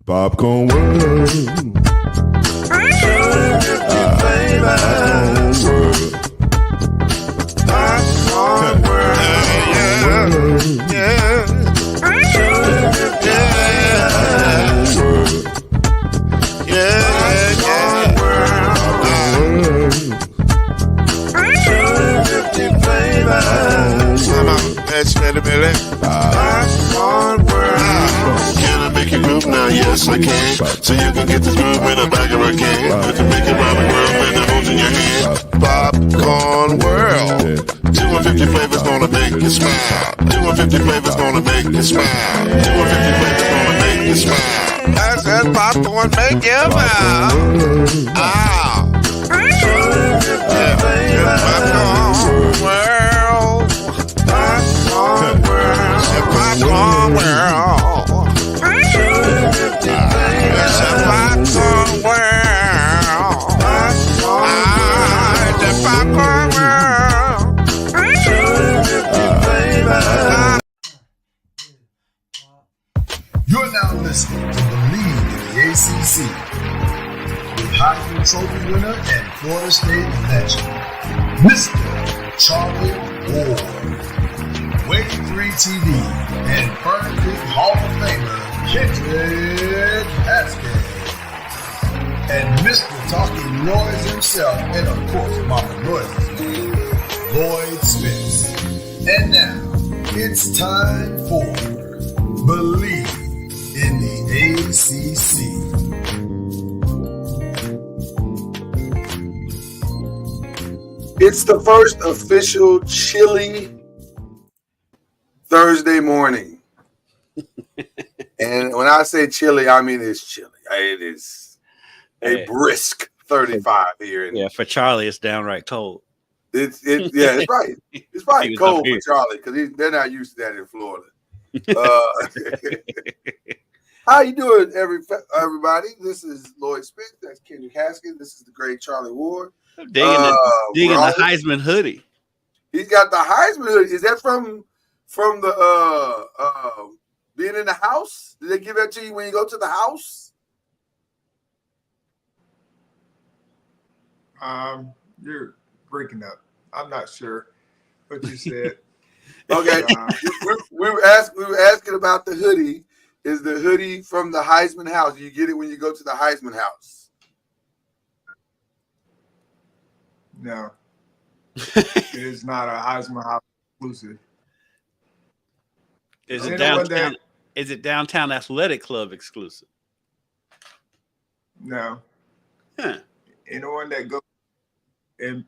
Popcorn world. Popcorn world. Yeah. Can I make you groove now? Yes, I can. So you can get this groove in a bag of a can. You can make it round the world when it holds in your hand. Popcorn world. 250 flavors gonna make you smile. 250 flavors gonna make you smile. 250 flavors gonna make you smile. I said popcorn make you smile. Ah. Popcorn world. Popcorn world. Popcorn world. It's a popcorn world. It's a popcorn world. You're now listening to BLEAV in the ACC with Heisman Trophy winner and Florida State legend, Mr. Charlie Ward, Wave 3 TV, and Fern Creek Hall of Famer Kendrick Haskins, and Mr. Talking Noise himself, and of course Mama Noise's name, Lloyd Spence. And now, it's time for BLEAV in the ACC. It's the first official chilly Thursday morning. And when I say chilly, I mean it's chilly. It is a brisk 35 here. Yeah, for Charlie, it's downright cold. It's right. It's probably cold for Charlie because they're not used to that in Florida. How you doing, everybody? This is Lloyd Spence. That's Kendrick Haskins. This is the great Charlie Ward. Digging the Heisman hoodie. He's got the Heisman hoodie. Is that from the being in the house? Did they give that to you when you go to the house? You're breaking up. I'm not sure what you said. Okay, we were asking about the hoodie. Is the hoodie from the Heisman house? You get it when you go to the Heisman house? No, it is not a Heisman House exclusive. Is it downtown? Is it Downtown Athletic Club exclusive? No. Huh. Anyone that goes and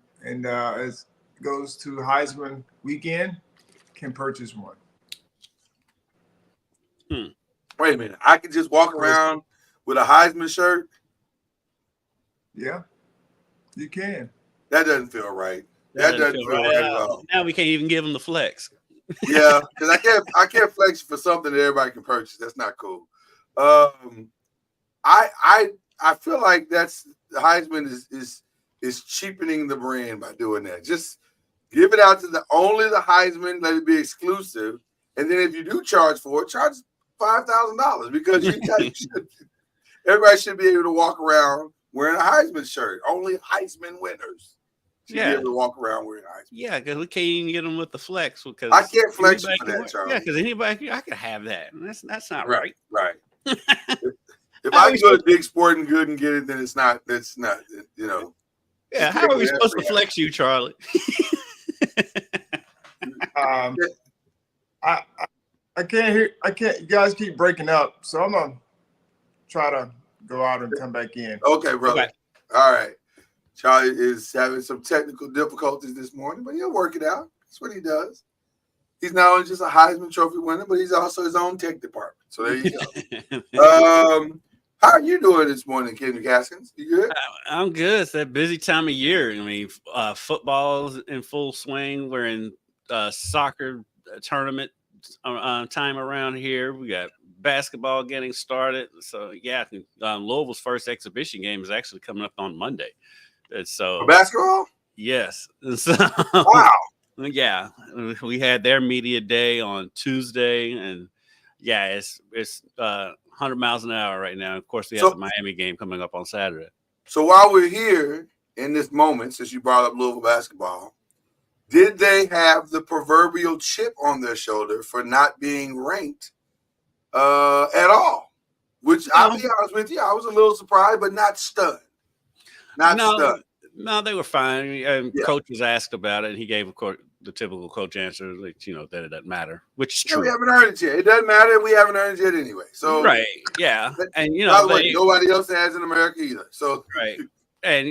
goes to Heisman weekend can purchase one. Wait a minute. I can just walk around with a Heisman shirt? Yeah, you can. That doesn't feel right. That doesn't feel right at all. Now we can't even give them the flex. Yeah, because I can't flex for something that everybody can purchase. That's not cool. I feel like that's Heisman is cheapening the brand by doing that. Just give it out to only the Heisman, let it be exclusive, and then if you do charge for it, charge $5,000 because everybody should be able to walk around wearing a Heisman shirt. Only Heisman winners should be able to walk around wearing a Heisman. Yeah, because we can't even get them with the flex. Because I can't flex for that, Charlie. Yeah, because anybody, I could have that. That's not right. Right. If I can go to Big Sporting Good and get it, then it's not. That's not. You know. Yeah. How are we supposed to flex you, Charlie? I can't hear. You guys keep breaking up, so I'm gonna try to go out and come back in. Okay, brother. Okay. All right. Charlie is having some technical difficulties this morning, but he'll work it out. That's what he does. He's not only just a Heisman Trophy winner, but he's also his own tech department. So there you go. How are you doing this morning, Kendrick Haskins? You good? I'm good. It's that busy time of year. I mean, football's in full swing. We're in soccer tournament time around here. We got basketball getting started. So yeah, Louisville's first exhibition game is actually coming up on Monday. So basketball? Yes. So, wow. Yeah, we had their media day on Tuesday, and yeah, it's 100 miles an hour right now. Of course, we have So- the Miami game coming up on Saturday. So while we're here in this moment, since you brought up Louisville basketball, did they have the proverbial chip on their shoulder for not being ranked at all? Which I'll be honest with you, I was a little surprised, but not stunned. Stunned. No, they were fine. And Yeah. Coach was asked about it, and he gave, of course, the typical coach answer, like, that it doesn't matter, which is Yeah, true. we haven't earned it yet. It doesn't matter. We haven't earned it yet anyway. So Right, yeah, and by the way, nobody else has in America either. So right, and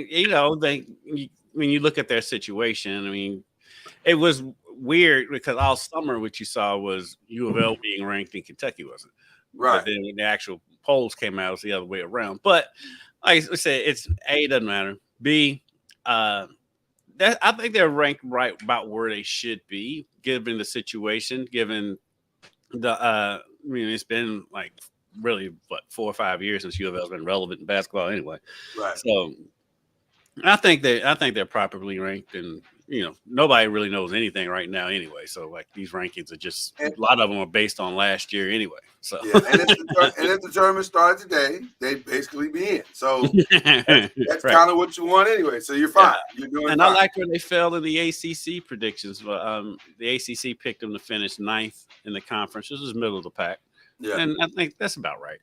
when you look at their situation, I mean, it was weird because all summer what you saw was U of L being ranked and Kentucky wasn't. right. But then when the actual polls came out, it was the other way around. But like I said, it's A, it doesn't matter. B, I think they're ranked right about where they should be, given the situation, given the it's been like really 4 or 5 years since U of L has been relevant in basketball anyway. Right. So I think they're properly ranked, and nobody really knows anything right now anyway. So like these rankings are just a lot of them are based on last year anyway. So Yeah, and if the tournament started today, they'd basically be in. So that's Right. kind of what you want anyway. So you're fine. Yeah. You're doing And fine. I like where they fell in the ACC predictions. The ACC picked them to finish 9th in the conference. This is middle of the pack, Yeah. and I think that's about right.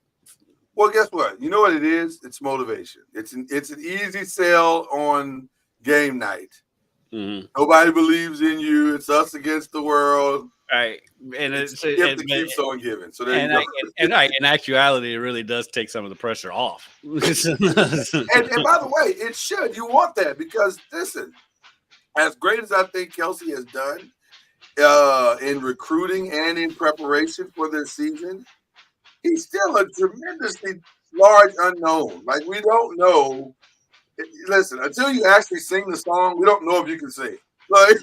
Well, guess what? You know what it is? It's motivation. It's an easy sell on game night. Mhm. Nobody believes in you. It's us against the world. Right, and It's it's the gift that keeps on giving. So there you go. in actuality, it really does take some of the pressure off. And by the way, it should. You want that because listen, as great as I think Kelsey has done in recruiting and in preparation for this season, he's still a tremendously large unknown. Like we don't know. Listen, until you actually sing the song, we don't know if you can sing. Like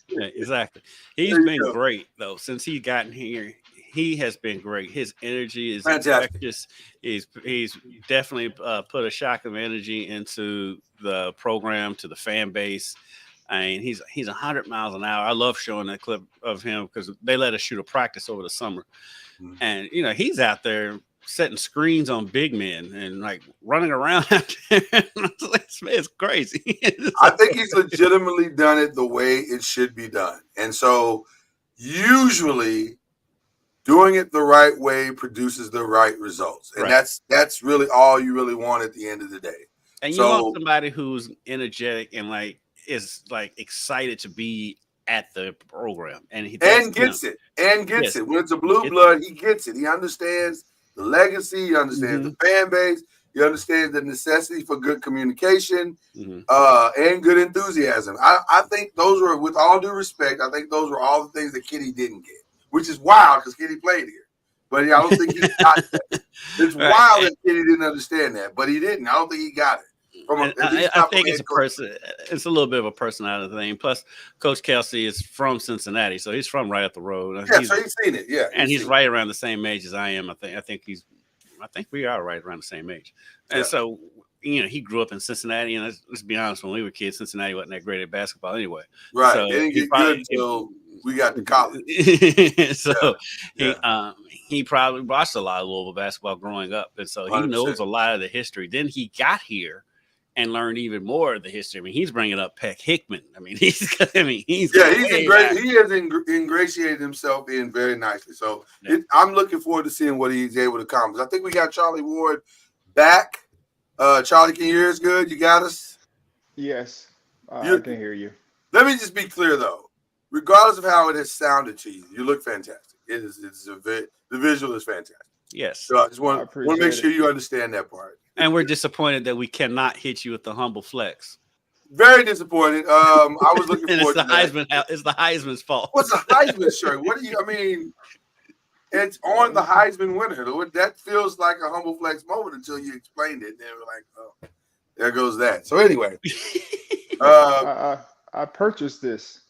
Yeah, exactly. He's There you been go. great though since he's gotten here. He has been great. His energy is Fantastic. infectious. He's definitely put a shock of energy into the program, to the fan base. I mean, he's 100 miles an hour. I love showing that clip of him because they let us shoot a practice over the summer, Mhm. and he's out there setting screens on big men and like running around out there. It's crazy. I think he's legitimately done it the way it should be done. And so usually doing it the right way produces the right results. And Right. that's really all you really want at the end of the day. And you So- want somebody who's energetic and is excited to be at the program, and he Gets it. Yes. When it's a blue Gets blood, he gets it. He understands the legacy, he understands the fan base, he understands the necessity for good communication, Mhm. and good enthusiasm. I think those were, with all due respect, I think those were all the things that Kitty didn't get, which is wild because Kitty played here. But I don't think he got that. It's Right. wild that Kitty didn't understand that, but he didn't. I don't think he got it. And I think it's it's a little bit of a personality thing. Plus, Coach Kelsey is from Cincinnati, so he's from right up the road. Yeah, so he's seen it. Yeah, and he's seen it. right around the same age as I am. I think we are right around the same age. And Yeah. so, he grew up in Cincinnati, and let's be honest, when we were kids, Cincinnati wasn't that great at basketball anyway. Right. So It didn't he get probably- good until we got to college. So Yeah. he probably watched a lot of Louisville basketball growing up, and so he 100%. knows a lot of the history. Then he got here and learned even more of the history. I mean, he's bringing up Peck Hickman. I mean, he's He has ingratiated himself in very nicely. So Yeah. I'm looking forward to seeing what he's able to accomplish. I think we got Charlie Ward back. Charlie, can you hear us good? You got us? Yes, I You- can hear you. Let me just be clear, though. Regardless of how it has sounded to you, you look fantastic. The visual is fantastic. Yes. So I just I want to appreciate make it. sure you understand that part. And we're disappointed that we cannot hit you with the humble flex. Very disappointed. I was looking And forward it's to the that. Heisman. It's the Heisman's fault. What's a Heisman shirt? What do you? I mean, it's on the Heisman winner. That feels like a humble flex moment until you explained it. Then we're like, oh, there goes that. So anyway, I purchased this.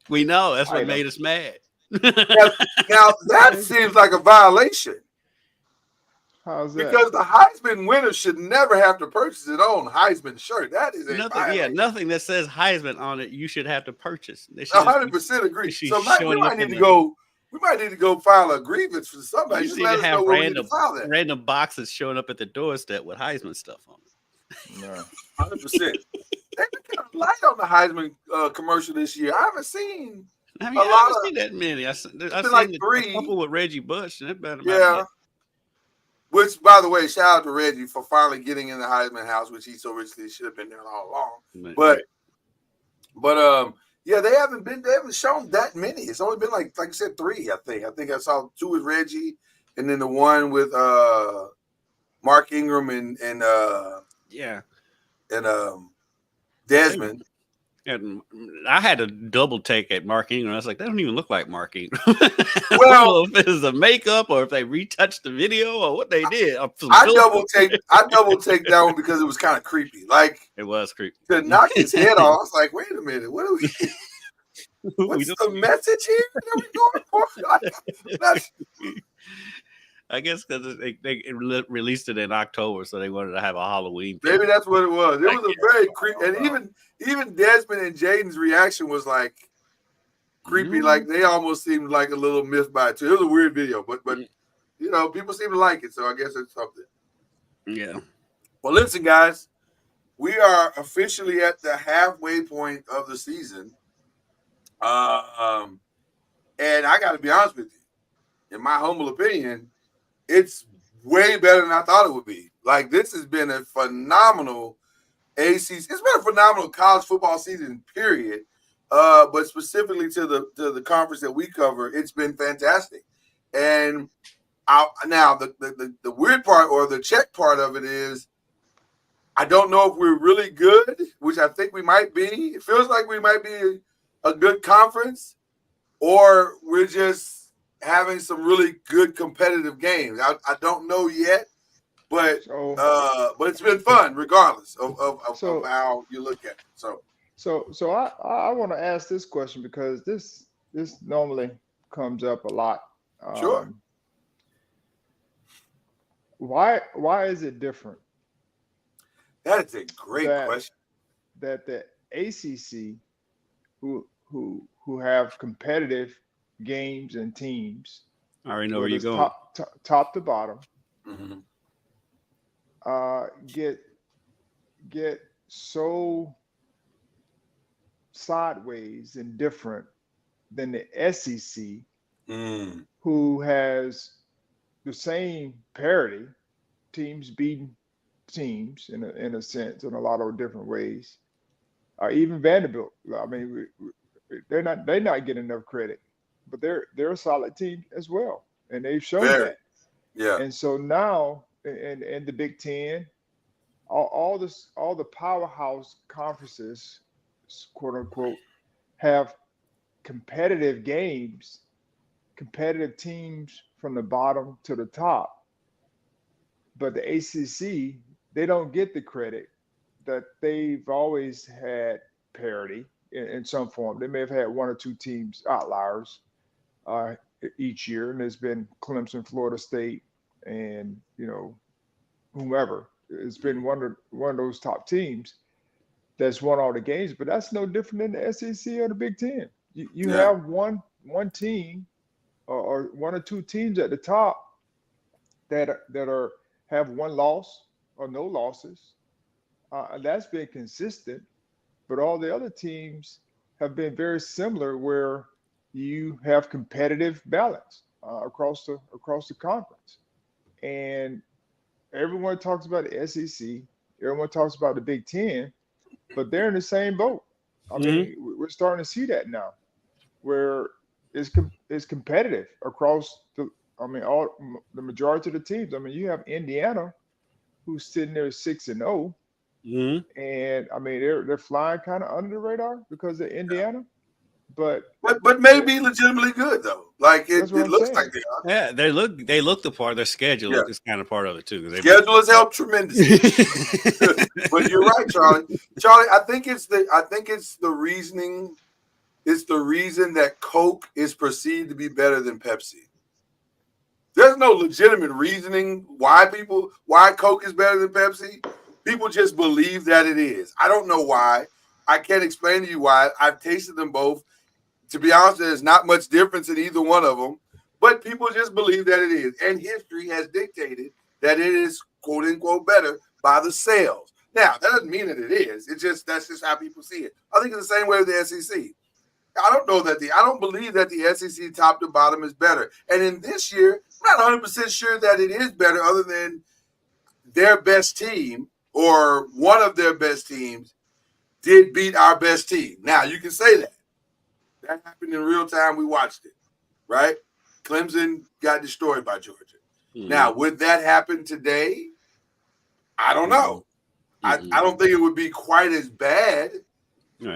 We know that's what Item. made us mad. now that seems like a violation How's that? because the Heisman winner should never have to purchase his own Heisman shirt. That is a violation. Nothing that says Heisman on it. You should have to purchase. They should just 100% agree. she's So Mike, we showing might up need in to the- go We might need to go file a grievance for somebody. You Just need let to us have know where we need to file that. random boxes showing up at the doorstep with Heisman stuff on it. No. 100%. They've been kind of light on the Heisman commercial this year. I haven't seen I mean, a I lot haven't of. seen that many. I've seen like a 3. couple with Reggie Bush, and that's about Yeah. it. Which, by the way, shout out to Reggie for finally getting in the Heisman house, which he so richly should have been there all along. But yeah, they haven't shown that many. It's only been like I said, 3. I think I saw 2 with Reggie, and then the one with Mark Ingram and Desmond. And I had a double take at Mark Ingram. I was like, that don't even look like Mark Ingram. Well, I don't know if it was the makeup or if they retouched the video or what they did. I double take that one because it was kind of creepy. Like, it was creepy. To knock his head off, I was like, wait a minute, what are we? What's the message here that we going for? I guess because they released it in October, so they wanted to have a Halloween. Maybe that's what it was. It was a very creepy, and even Desmond and Jaden's reaction was like creepy. Like they almost seemed like a little miffed by it too. It was a weird video, but you know, people seem to like it, so I guess it's something. Yeah. Well, listen, guys, we are officially at the halfway point of the season, and I got to be honest with you. In my humble opinion, it's way better than I thought it would be. Like, this has been a phenomenal ACC. It's been a phenomenal college football season, period. But specifically to the conference that we cover, it's been fantastic. And now the weird part or the check part of it is, I don't know if we're really good, which I think we might be. It feels like we might be a good conference, or we're just having some really good competitive games. I don't know yet, but it's been fun regardless of how you look at it. So I want to ask this question because this normally comes up a lot. Sure. Why is it different? That is a great question. That the ACC, who have competitive games and teams, I already know where you're going. Top to bottom, get so sideways and different than the SEC, who has the same parity, teams beating teams in a sense in a lot of different ways. Even Vanderbilt, I mean, they're not getting enough credit, but they're a solid team as well, and they've shown that. Yeah. And so now, in the Big Ten, all the powerhouse conferences, quote unquote, have competitive games, competitive teams from the bottom to the top. But the ACC, they don't get the credit that they've always had parity in some form. They may have had 1 or 2 teams outliers each year, and there's been Clemson, Florida State, and whomever. It's been one of those top teams that's won all the games, but that's no different than the SEC or the Big Ten. You have one team or 1 or 2 teams at the top that have 1 loss or no losses. That's been consistent, but all the other teams have been very similar, where you have competitive balance across the conference. And everyone talks about the SEC, everyone talks about the Big Ten, but they're in the same boat. I mean, we're starting to see that now, where it's competitive across the majority of the teams. I mean, you have Indiana, who's sitting there 6-0, and I mean they're flying kind of under the radar because of Indiana, but maybe legitimately good though. Like it looks like they are. Yeah, they look the part. Their schedule is kind of part of it too. Schedule has helped tremendously. But you're right, Charlie. I think it's the reasoning. It's the reason that Coke is perceived to be better than Pepsi. There's no legitimate reasoning why Coke is better than Pepsi. People just believe that it is. I don't know why. I can't explain to you why. I've tasted them both. to be honest, there's not much difference in either one of them, but people just believe that it is. And history has dictated that it is, quote unquote, better by the sales. Now, that doesn't mean that it is. That's just how people see it. I think it's the same way with the SEC. I don't believe that the SEC top to bottom is better. And in this year, I'm not 100% sure that it is better, other than their best team or one of their best teams did beat our best team. Now, you can say that. That happened in real time. We watched it, right? Clemson got destroyed by Georgia. Mm-hmm. Now, would that happen today? I don't know. Mm-hmm. I don't think it would be quite as bad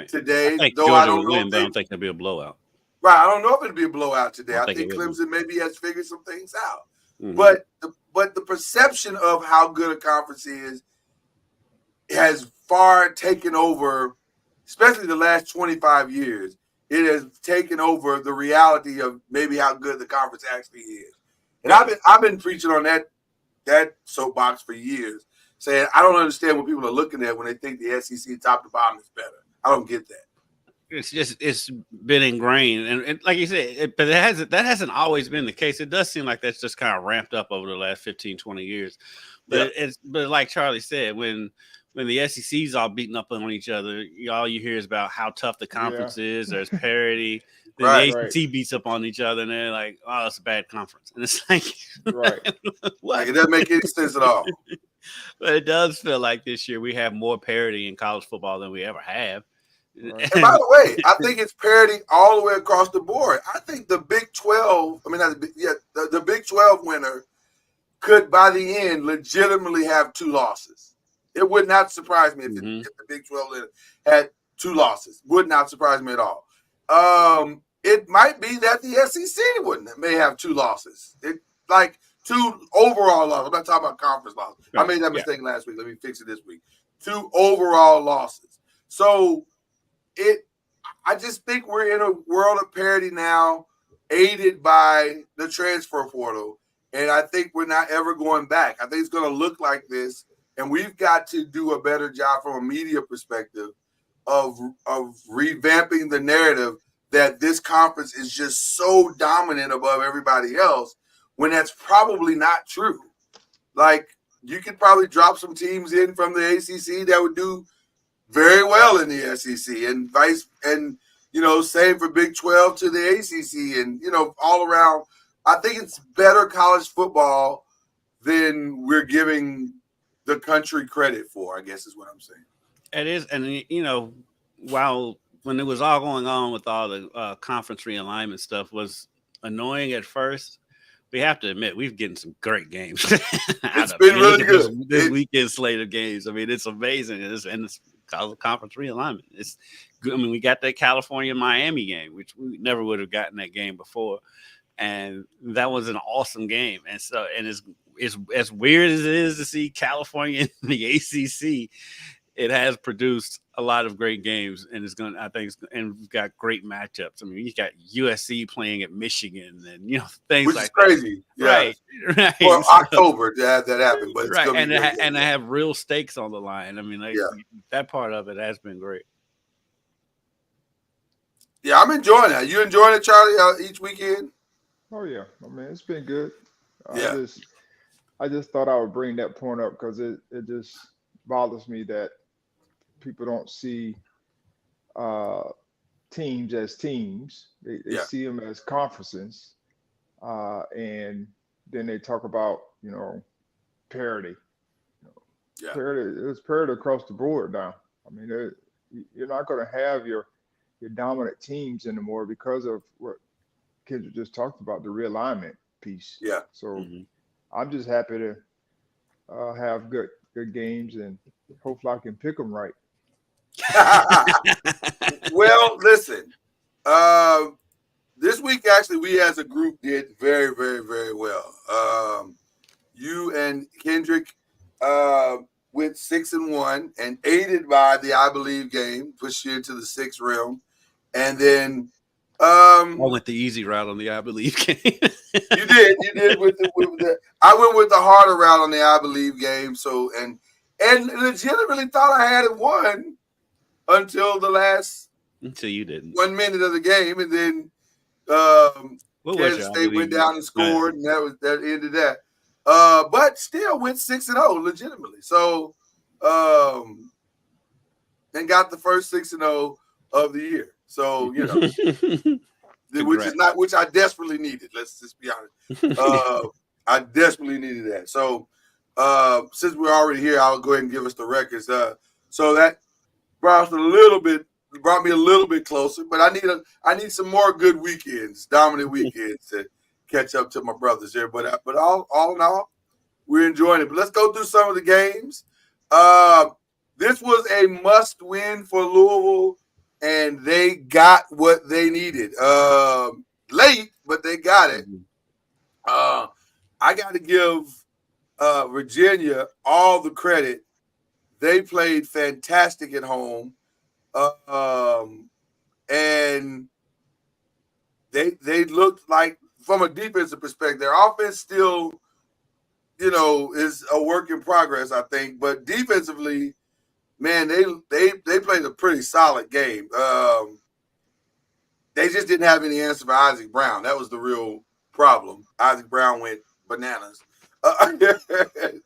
today, though Georgia I don't know. I don't think there'll be a blowout. Right. I don't know if it'll be a blowout today. I think Clemson maybe has figured some things out. Mm-hmm. But the perception of how good a conference is has far taken over, especially the last 25 years. It has taken over the reality of maybe how good the conference actually is. And I've been preaching on that soapbox for years, saying I don't understand what people are looking at when they think the SEC top to bottom is better. I don't get that. It's been ingrained, and like you said, but that hasn't always been the case. It does seem like that's just kind of ramped up over the last 15, 20 years. But but like Charlie said, when the SEC's all beating up on each other, all you hear is about how tough the conference is. There's parity. Then the ACC beats up on each other, and they're like, "Oh, it's a bad conference." And it's like, like it doesn't make any sense at all. But it does feel like this year we have more parity in college football than we ever have. Right. And by the way, I think it's parity all the way across the board. I think the Big 12, the Big 12 winner could, by the end, legitimately have 2 losses. It would not surprise me if the Big 12 winner had 2 losses. Would not surprise me at all. It might be that the SEC may have 2 losses. Like 2 overall losses. I'm not talking about conference losses. Right. I made that mistake last week. Let me fix it this week. 2 overall losses. So I just think we're in a world of parity now, aided by the transfer portal. And I think we're not ever going back. I think it's going to look like this. And we've got to do a better job from a media perspective of revamping the narrative that this conference is just so dominant above everybody else, when that's probably not true. Like, you could probably drop some teams in from the ACC that would do very well in the SEC, and same for Big 12 to the ACC, and all around. I think it's better college football than we're giving the country credit for, I guess is what I'm saying. It is, and while when it was all going on with all the conference realignment stuff was annoying at first, we have to admit we've getting some great games. It's been really good. This weekend slate of games. I mean, it's amazing, and it's conference realignment. It's good. I mean, we got that California-Miami game, which we never would have gotten that game before, and that was an awesome game. And so, and it's as weird as it is to see California in the ACC, it has produced a lot of great games, and and we've got great matchups. I mean, you got USC playing at Michigan, and things which like is crazy, that. Right. Or October to have that happen, but it's right, and they have real stakes on the line. I mean, that part of it has been great. Yeah, I'm enjoying that. You enjoying it, Charlie? Each weekend? Oh yeah, I mean, it's been good. Yeah. I just thought I would bring that point up because it just bothers me that people don't see teams as teams. They see them as conferences, and then they talk about parity. Parity. It's parity across the board now. I mean, you're not going to have your dominant teams anymore because of what Kendrick just talked about, the realignment piece. Yeah. So I'm just happy to have good games, and hopefully I can pick them right. Well, listen. This week, actually, we as a group did very, very, very well. You and Kendrick went 6-1, and aided by the I Believe game, pushed you into the 6th realm. And then I went the easy route on the I Believe game. You did with the I went with the harder route on the I Believe game. So and legitimately thought I had it won until the last Until you didn't. 1 minute of the game, and then What was Kansas your State went down and Right. scored, and that ended that. But still went 6-0 legitimately. So, and got the first 6-0 of the year. So which I desperately needed. Let's just be honest. I desperately needed that. So, since we're already here, I'll go ahead and give us the records. So that brought me a little bit closer, but I need some more good weekends, dominant weekends to catch up to my brothers here. But all in all, we're enjoying it. But let's go through some of the games. This was a must-win for Louisville, and they got what they needed. Late, but they got it. I got to give Virginia all the credit. They played fantastic at home. And they looked like, from a defensive perspective, their offense still, is a work in progress, I think. But defensively, man, they played a pretty solid game. They just didn't have any answer for Isaac Brown. That was the real problem. Isaac Brown went bananas. That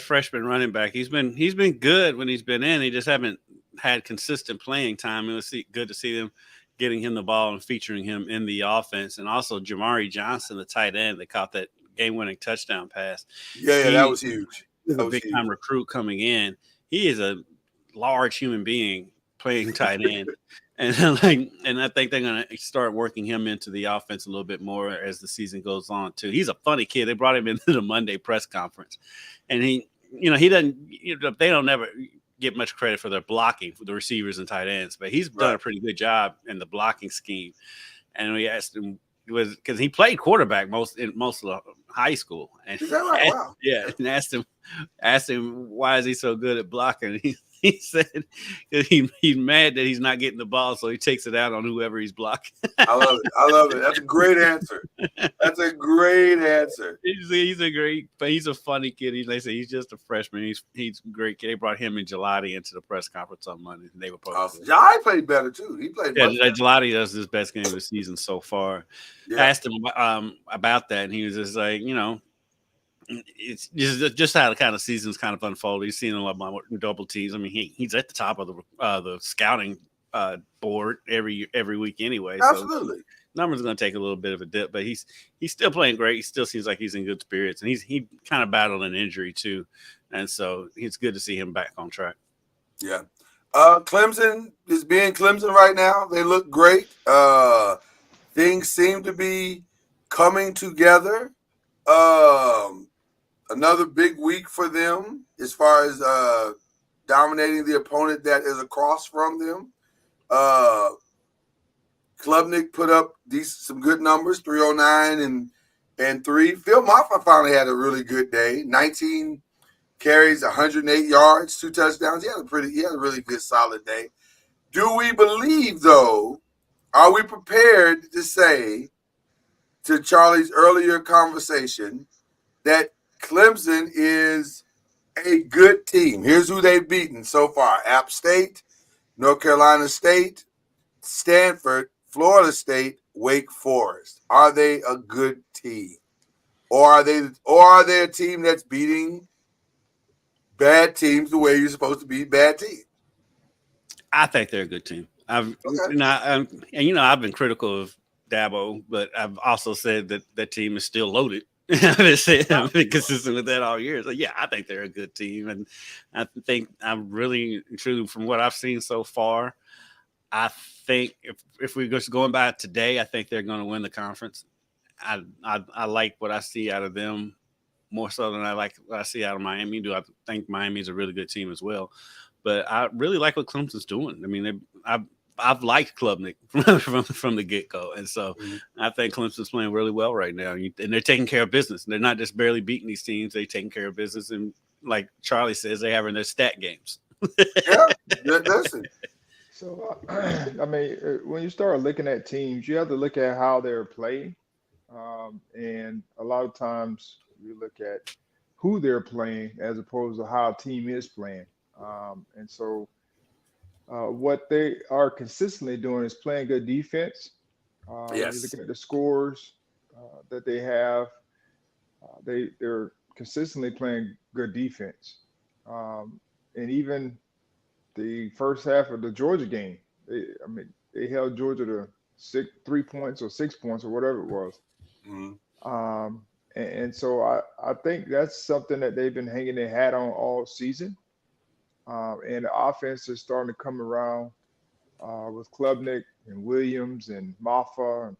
freshman running back, he's been good when he's been in. He just haven't had consistent playing time. It was good to see them getting him the ball and featuring him in the offense. And also Jamari Johnson, the tight end, that caught that game-winning touchdown pass. Yeah, that was huge. He's a big-time recruit coming in. He is a large human being playing tight end. And I think they're going to start working him into the offense a little bit more as the season goes on too. He's a funny kid. They brought him into the Monday press conference, and he doesn't. They don't never get much credit for their blocking for the receivers and tight ends, but he's done a pretty good job in the blocking scheme. And we asked him, because he played quarterback most of the high school, and is that right? Wow. Yeah, and asked him why is he so good at blocking. He said he's mad that he's not getting the ball, so he takes it out on whoever he's blocking. I love it. That's a great answer. He's a funny kid. They say he's just a freshman. He's a great kid. They brought him and Gelati into the press conference on Monday. And they were Gelati played better too. He played. Yeah, Gelati does his best game of the season so far. Yeah. I asked him about that, and he was just like, it's just how the kind of season's kind of unfolded. He's seen a lot more double teams. I mean, he's at the top of the scouting board every week anyway. Absolutely. So numbers are going to take a little bit of a dip, but he's still playing great. He still seems like he's in good spirits, and he kind of battled an injury too, and so it's good to see him back on track. Yeah. Clemson is being Clemson right now. They look great. Things seem to be coming together. Another big week for them as far as dominating the opponent that is across from them. Klubnik put up some good numbers, 309 and 3. Phil Moffitt finally had a really good day. 19 carries, 108 yards, 2 touchdowns. He had a really good solid day. Do we believe, though, are we prepared to say, to Charlie's earlier conversation, that Clemson is a good team? Here's who they've beaten so far: App State, North Carolina State, Stanford, Florida State, Wake Forest. Are they a good team? Or are they a team that's beating bad teams the way you're supposed to beat bad teams? I think they're a good team. I've been critical of Dabo, but I've also said that that team is still loaded. I've been consistent with that all year. So yeah, I think they're a good team, and I think I'm really true from what I've seen so far. I think if we're just going by today, I think they're going to win the conference. I like what I see out of them more so than I like what I see out of Miami. I think Miami's a really good team as well, but I really like what Clemson's doing. I mean, I've liked Klubnik from the get-go, and so I think Clemson's playing really well right now, and they're taking care of business. They're not just barely beating these teams; they're taking care of business, and like Charlie says, they're having their stat games. Yeah, listen. So, I mean, when you start looking at teams, you have to look at how they're playing, and a lot of times you look at who they're playing as opposed to how a team is playing, and so. what they are consistently doing is playing good defense. You Yes. look at the scores that they have. They're consistently playing good defense, and even the first half of the Georgia game, they held Georgia to 3 points or 6 points or whatever it was. Mhm. And so I think that's something that they've been hanging their hat on all season. And the offense is starting to come around with Klubnik and Williams and Maffa. And,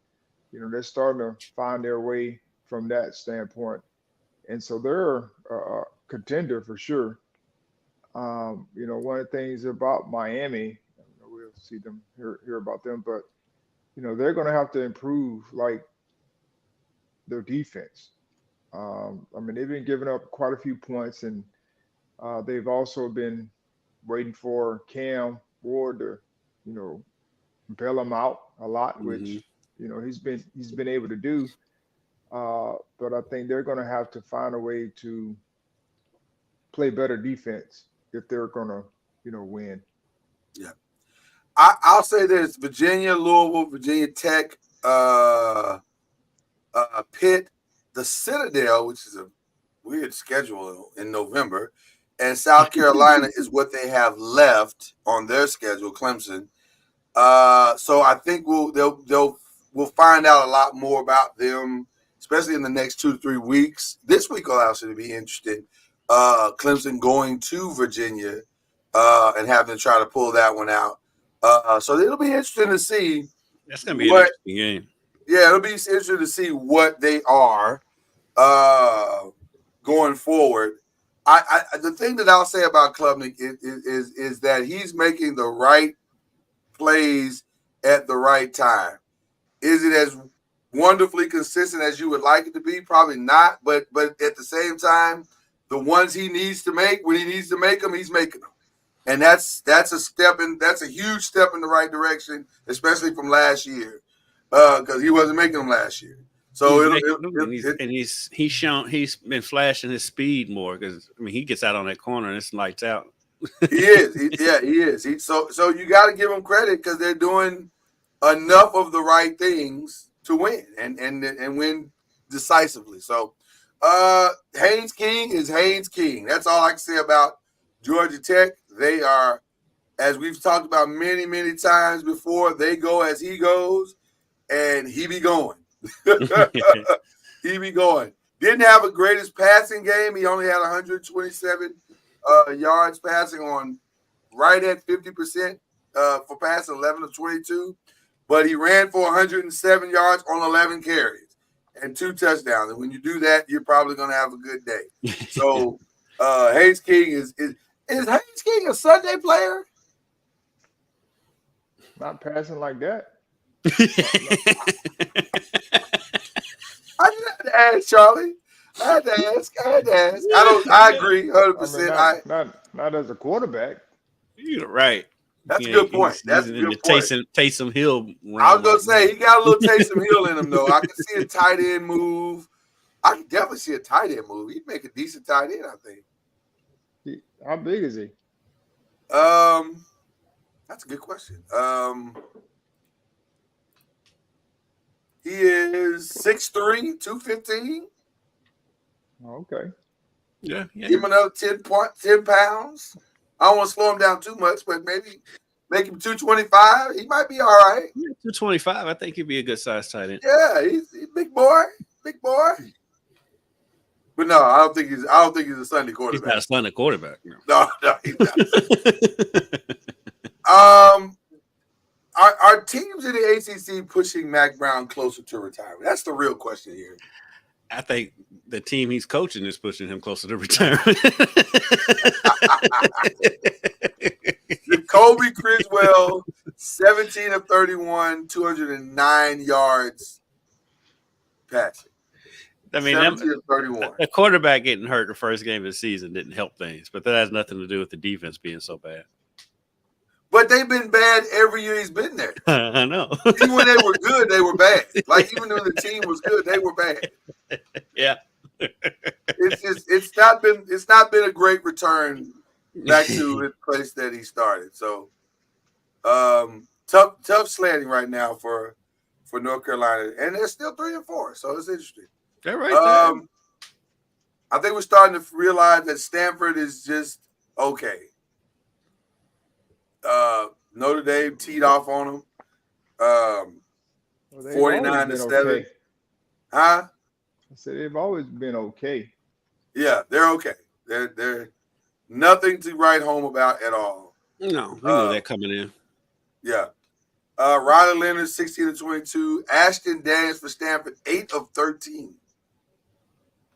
they're starting to find their way from that standpoint. And so they're a contender for sure. One of the things about Miami, we'll see them hear about them, but they're going to have to improve like their defense. They've been giving up quite a few points, and they've also been waiting for Cam Ward to, bail them out a lot, which he's been able to do. But I think they're going to have to find a way to play better defense if they're going to, win. Yeah. I'll say this: Virginia, Louisville, Virginia Tech, Pitt, the Citadel, which is a weird schedule in November, and South Carolina is what they have left on their schedule. Clemson. So I think we'll find out a lot more about them, especially in the next 2 to 3 weeks. This week will actually be interesting. Clemson going to Virginia and having to try to pull that one out. So it'll be interesting to see. That's going to be an interesting game. Yeah, it'll be interesting to see what they are going forward. The thing that I'll say about Klubnik is that he's making the right plays at the right time. Is it as wonderfully consistent as you would like it to be? Probably not, but at the same time, the ones he needs to make, when he needs to make them, he's making them. And that's a huge step in the right direction, especially from last year, because he wasn't making them last year. So he's been flashing his speed more because he gets out on that corner and it's lights out. He is. He is. So you got to give him credit because they're doing enough of the right things to win and win decisively. So Haynes King is Haynes King. That's all I can say about Georgia Tech. They are, as we've talked about many, many times before, they go as he goes, and he be going. He be going. Didn't have a greatest passing game. He only had 127 yards passing on right at 50% for passing, 11 of 22. But he ran for 107 yards on 11 carries and 2 touchdowns. And when you do that, you're probably going to have a good day. So Haynes King is Haynes King a Sunday player? Not passing like that. I just had to ask, Charlie. I had to ask. I agree 100%. Not as a quarterback. You're right. That's a good point. That's a good point. Taysom Hill. I was going to say, he got a little Taysom Hill in him, though. I can see a tight end move. I can definitely see a tight end move. He'd make a decent tight end, I think. How big is he? That's a good question. He is 6'3", 215. Okay. Yeah. Give him another 10 pounds. I don't want to slow him down too much, but maybe make him 225. He might be all right. Yeah, 225. I think he'd be a good size tight end. Yeah, he's big boy. But no, I don't think he's a Sunday quarterback. He's not a Sunday quarterback. No, he's not. Are teams in the ACC pushing Mac Brown closer to retirement? That's the real question here. I think the team he's coaching is pushing him closer to retirement. Jacoby Criswell, 17 of 31, 209 yards passing. I mean, the quarterback getting hurt the first game of the season didn't help things, but that has nothing to do with the defense being so bad. But they've been bad every year he's been there. I know. Even when they were good, they were bad. Like even when the team was good, they were bad. Yeah. It's not been a great return back to the place that he started. So Tough sledding right now for North Carolina, and they're still 3-4, so it's interesting. They're right there. I think we're starting to realize that Stanford is just okay. Notre Dame teed off on them. 49-7. Okay. Huh? I said they've always been okay. Yeah, they're okay. They're nothing to write home about at all. No, we knew that coming in. Yeah. Riley Leonard, 16-22. Ashton Daniels for Stanford, 8 of 13.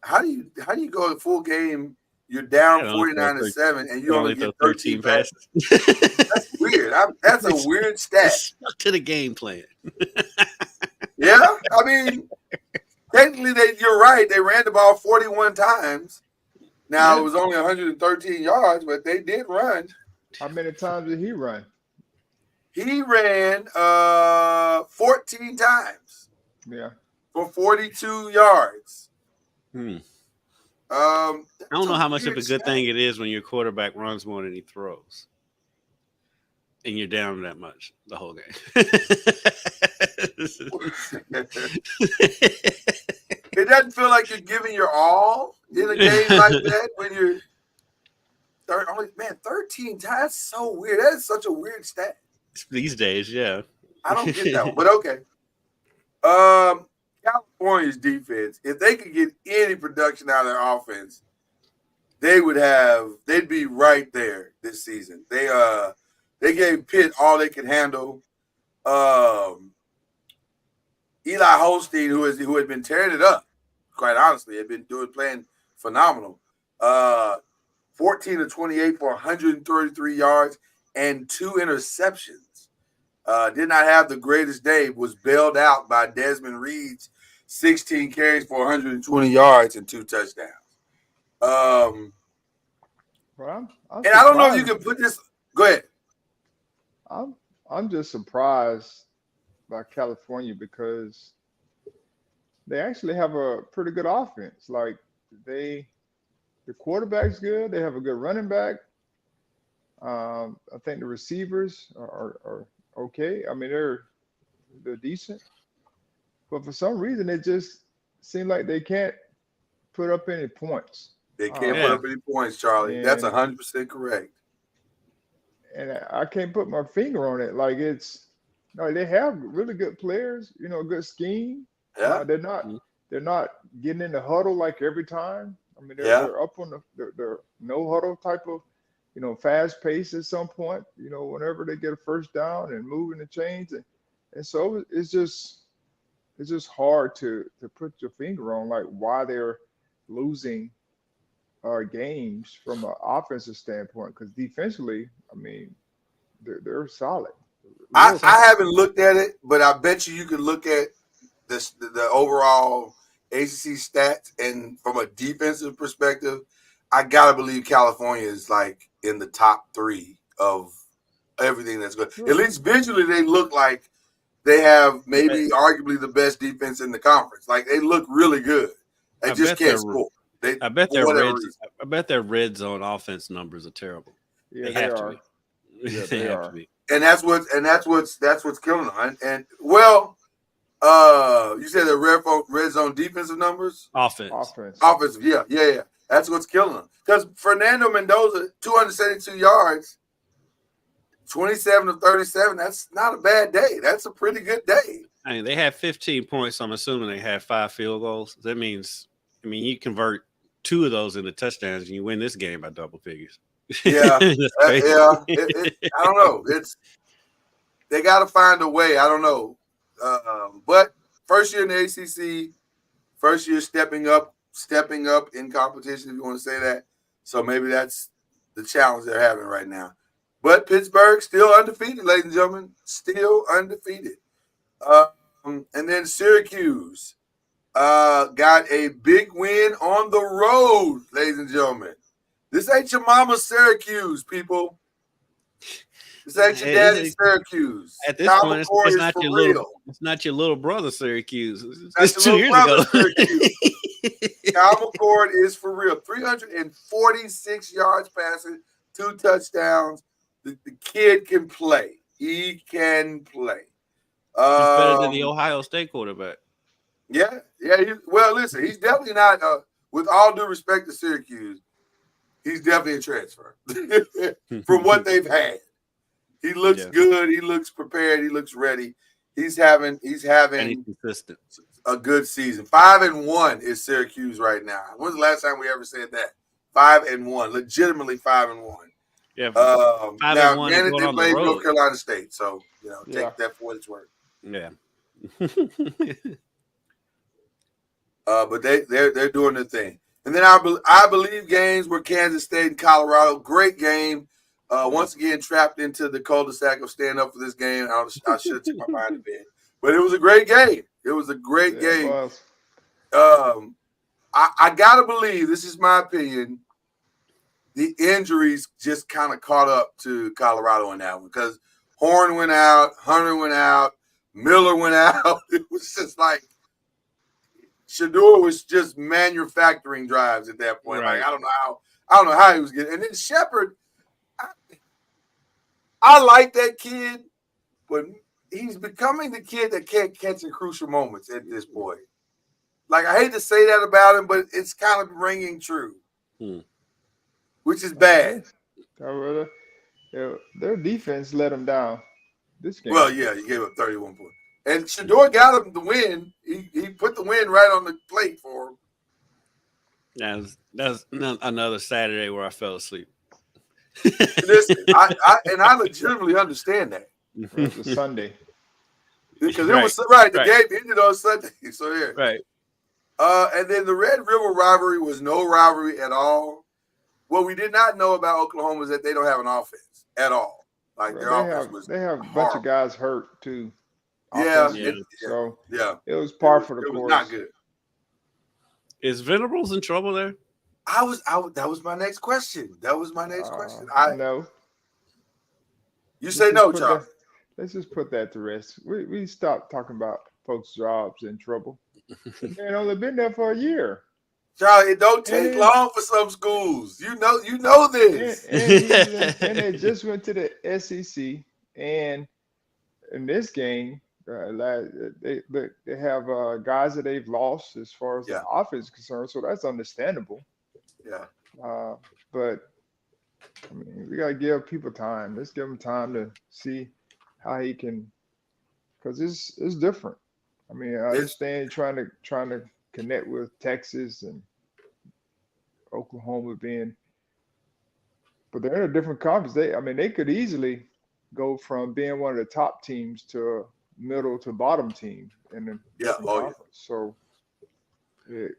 How do you go a full game? You're down 49-7, and you only get 13 passes. That's weird. That's a weird stat. Stuck to the game plan. Yeah, I mean, technically, you're right. They ran the ball 41 times. Now, It was only 113 yards, but they did run. How many times did he run? He ran 14 times. Yeah. For 42 yards. I don't know how much of a good thing it is when your quarterback runs more than he throws. And you're down that much the whole game. It doesn't feel like you're giving your all in a game like that when you're 13 times. That's so weird. That is such a weird stat. These days, yeah. I don't get that one, but okay. California's defense, if they could get any production out of their offense, they'd be right there this season. They gave Pitt all they could handle. Eli Holstein, who had been tearing it up, quite honestly, had been playing phenomenal. 14 of 28 for 133 yards and 2 interceptions. Did not have the greatest day, was bailed out by Desmond Reed's 16 carries for 120 yards and 2 touchdowns. Well, and I don't know if you can put this. Go ahead. I'm just surprised by California because they actually have a pretty good offense. Like the quarterback's good. They have a good running back. I think the receivers are okay. I mean, they're decent. But for some reason, it just seems like they can't put up any points. They can't put up any points, Charlie. That's 100% correct. And I can't put my finger on it. Like they have really good players, good scheme. Yeah. They're not getting in the huddle like every time. I mean, they're up on the no huddle type of, fast pace at some point, whenever they get a first down and moving the chains. And so it's just hard to put your finger on like why they're losing games from an offensive standpoint, because defensively, I mean, they're solid. I haven't looked at it, but I bet you could look at the overall ACC stats, and from a defensive perspective, I gotta believe California is like in the top 3 of everything that's good. At least visually, they look like they have maybe arguably the best defense in the conference. Like they look really good. They just can't score. I bet their red zone offense numbers are terrible. Yeah, they have to be. Yeah, they have are. to be. And that's what's killing them. And you said the red zone defensive numbers? Offensive, yeah. That's what's killing them. Because Fernando Mendoza, 272 yards, 27 of 37. That's not a bad day. That's a pretty good day. I mean, they had 15 points. So I'm assuming they had 5 field goals. That means, you convert 2 of those into touchdowns, and you win this game by double figures. Yeah, I don't know. They got to find a way. I don't know. But first year in the ACC, first year stepping up in competition, if you want to say that. So maybe that's the challenge they're having right now. But Pittsburgh still undefeated, ladies and gentlemen, still undefeated. And then Syracuse got a big win on the road, ladies and gentlemen. This ain't your mama's Syracuse, people. This ain't your daddy's Syracuse. At this point, it's not your little brother Syracuse. It's 2 years ago. Kyle McCord is for real. 346 yards passing, 2 touchdowns. The kid can play. He can play. He's better than the Ohio State quarterback. Yeah. Well, listen, he's definitely not. With all due respect to Syracuse, he's definitely a transfer from what they've had. He looks good. He looks prepared. He looks ready. He's having and he's consistent. a good season. 5-1 is Syracuse right now. When's the last time we ever said that? 5-1, legitimately 5-1. Yeah, 5-1. Now, 5-1 granted, going they on the played road. North Carolina State, so Yeah. take that for what it's worth. Yeah. But they're doing their thing. And then I believe games were Kansas State and Colorado. Great game. Once again, trapped into the cul-de-sac of staying up for this game. I should have took my mind to bed. But it was a great game. It was a great game. It was. I gotta believe, this is my opinion, the injuries just kind of caught up to Colorado in that one because Horn went out, Hunter went out, Miller went out. It was just like Shador was just manufacturing drives at that point. Right. Like I don't know how he was getting. And then Shepard, I like that kid, but he's becoming the kid that can't catch in crucial moments at this point. Like I hate to say that about him, but it's kind of ringing true, which is bad. Their defense let them down this game. Well, yeah, he gave up 31 points. And Shador got him the win. He put the win right on the plate for him. That was another Saturday where I fell asleep. Listen, I legitimately understand that. It was a Sunday. Because Right. it was right. The Right. game ended on Sunday. So yeah. Right. And then the Red River rivalry was no rivalry at all. What we did not know about Oklahoma is that they don't have an offense at all. Like their offense was they have a bunch horrible. of guys hurt too. Yeah, offensively. So yeah. it was par for the It was course. not good. Is Venables in trouble there? That was my next question. No. You say no, Let's just put Charles. let's just put that to rest. We stopped talking about folks' jobs in trouble. They've only been there for a year. Charlie, it don't take And- long for some schools. You know this. And they just went to the SEC, and in this game, they have guys that they've lost as far as Yeah. the offense is concerned, so that's understandable. Yeah. But I mean, we gotta give people time. Let's give them time to see how he can, because it's different. I mean, I understand trying to connect with Texas and Oklahoma but they're in a different conference. They could easily go from being one of the top teams to a middle to bottom team in the different conference. So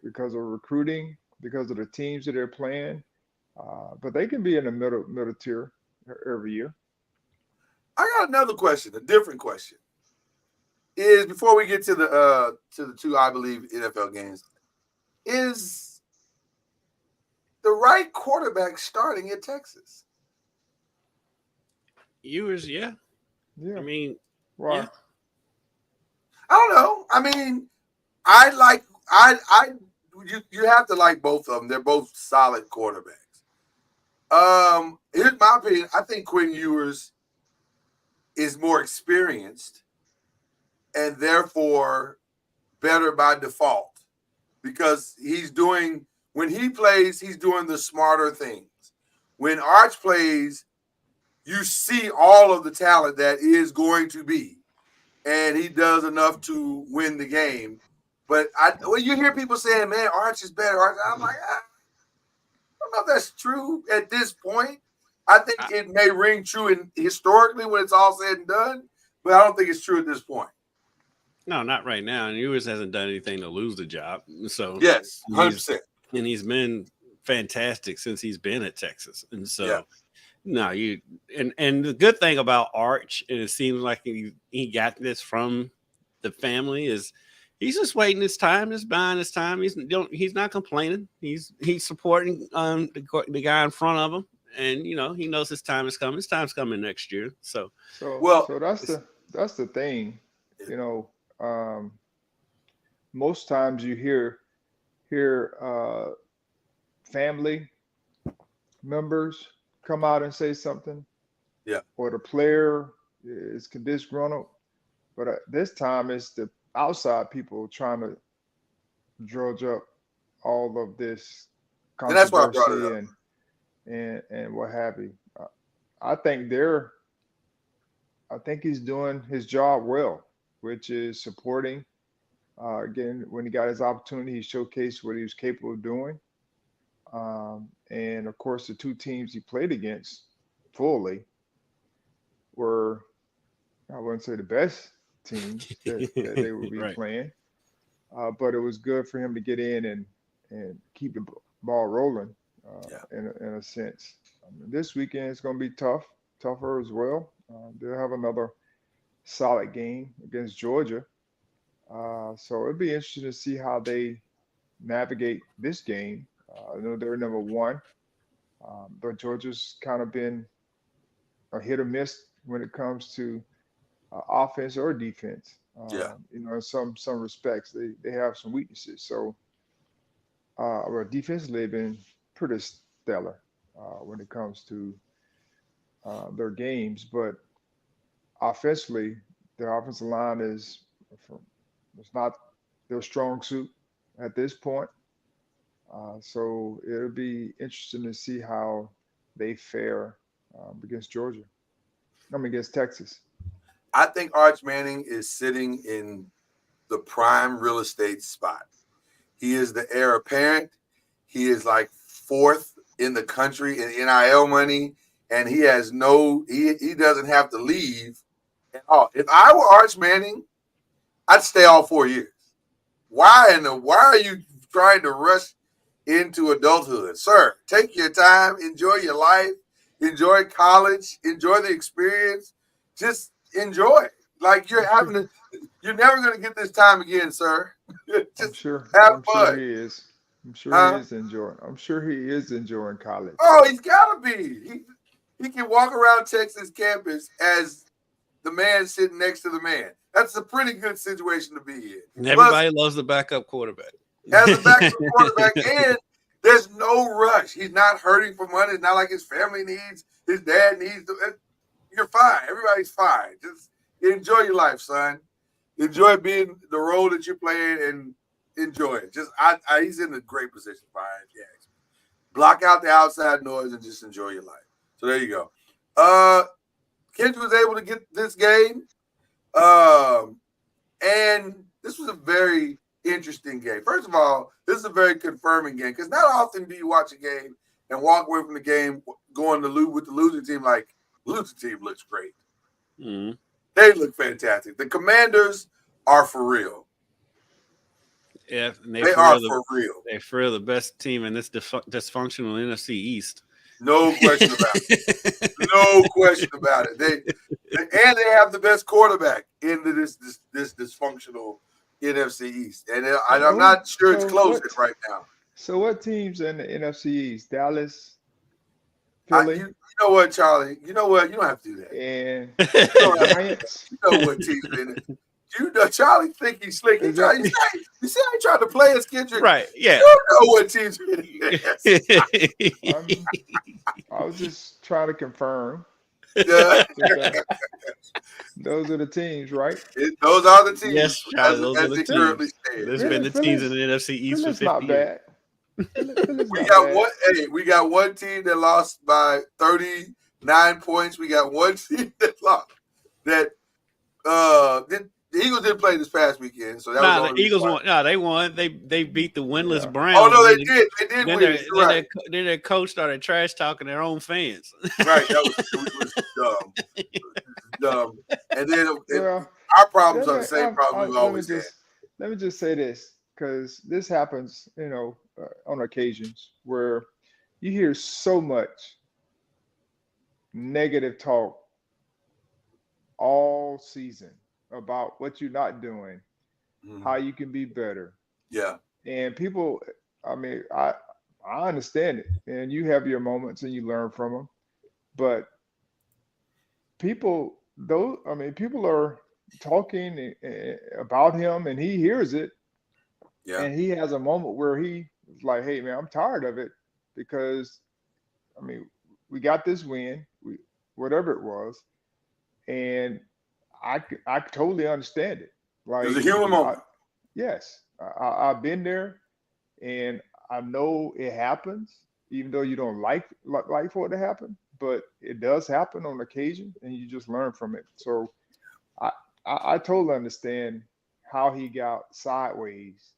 because of recruiting, because of the teams that they're playing, but they can be in the middle tier every year. I got another question, a different question. Is before we get to the two, I believe, NFL games, is the right quarterback starting at Texas? Ewers, yeah. Yeah. I mean, Why? yeah. I don't know. I mean, you have to like both of them. They're both solid quarterbacks. Here's my opinion. I think Quinn Ewers is more experienced and therefore better by default because when he plays, he's doing the smarter things. When Arch plays, you see all of the talent that is going to be, and he does enough to win the game. But when you hear people saying, man, Arch is better, I'm like, I don't know if that's true at this point. I think it may ring true historically when it's all said and done, but I don't think it's true at this point. No, not right now. And Ewers hasn't done anything to lose the job. So Yes, 100%. And he's been fantastic since he's been at Texas. And so no, and the good thing about Arch, and it seems like he got this from the family, is he's just waiting his time, just buying his time. He's not complaining. He's supporting the guy in front of him, and he knows his time is coming. His time's coming next year. So that's the thing, most times you hear family members come out and say something, or the player, is disgruntled, but this time it's the outside people trying to drudge up all of this And that's why I brought it controversy up. and what have you. I think he's doing his job well, which is supporting. Again, when he got his opportunity, he showcased what he was capable of doing. And of course, the two teams he played against fully were, I wouldn't say the best teams that they would be Right. playing, but it was good for him to get in and keep the ball rolling in a sense. This weekend is going to be tougher as well. They'll have another solid game against Georgia. So it'll be interesting to see how they navigate this game. I know they're number one, but Georgia's kind of been a hit or miss when it comes to offense or defense. Yeah. In some respects, they have some weaknesses. So, well, defensively, they've been pretty stellar when it comes to their games, but offensively, their offensive line it's not their strong suit at this point. So it'll be interesting to see how they fare against Georgia. Against Texas. I think Arch Manning is sitting in the prime real estate spot. He is the heir apparent. He is like fourth in the country in NIL money, and he has he doesn't have to leave at all. If I were Arch Manning, I'd stay all 4 years. Why are you trying to rush into adulthood? Sir, take your time, enjoy your life, enjoy college, enjoy the experience. Just enjoy it. Like you're never going to get this time again, sir. Just have fun. Sure he is. I'm sure he is enjoying. I'm sure he is enjoying college. Oh, he's got to be. He can walk around Texas campus as the man sitting next to the man. That's a pretty good situation to be in. And everybody loves the backup quarterback. As a backup quarterback, and there's no rush. He's not hurting for money. It's not like his family needs, his dad needs. You're fine. Everybody's fine. Just enjoy your life, son. Enjoy being the role that you're playing and enjoy it. He's in a great position behind. Yeah. Block out the outside noise and just enjoy your life. So there you go. Kendrick was able to get this game. And this was a very interesting game. First of all, this is a very confirming game because not often do you watch a game and walk away from the game going to lose with the losing team like the losing team looks great. Mm-hmm. They look fantastic. The Commanders are for real. Yeah, they are for real. They're for real the best team in this dysfunctional NFC East. No question about it. No question about it. They have the best quarterback in this dysfunctional NFC East, and I'm not sure it's close right now. So what teams in the NFC East? Dallas, Philly. You know what, Charlie? You know what? You don't have to do that. And you know what teams in it. You know, Charlie think he's slick. You see how he tried to play as Kendrick? Right, yeah. You know what teams in it. I was just trying to confirm. Yeah. Those are the teams, right? Those are the teams. Yes, Charlie, those are the teams. Stand. There's been the teams in the NFC East for 50 years. We got one team that lost by 39 points. We got one team that lost the Eagles didn't play this past weekend, so that was the Eagles won. No, they won. They beat the winless Browns. Oh no, they did. They did win. Then their coach started trash talking their own fans. Right, that was dumb. Dumb. And then our problems are the same problems we always had. Let me just say this, because this happens, on occasions where you hear so much negative talk all season about what you're not doing, how you can be better. Yeah. And people, I understand it, and you have your moments and you learn from them, but people are talking about him and he hears it. Yeah. And he has a moment where he's like, hey man, I'm tired of it because we got this win, whatever it was. and I totally understand it. Like, It was a human moment. yes, I've been there, and I know it happens, even though you don't like for it to happen, but it does happen on occasion, and you just learn from it. So I totally understand how he got sideways,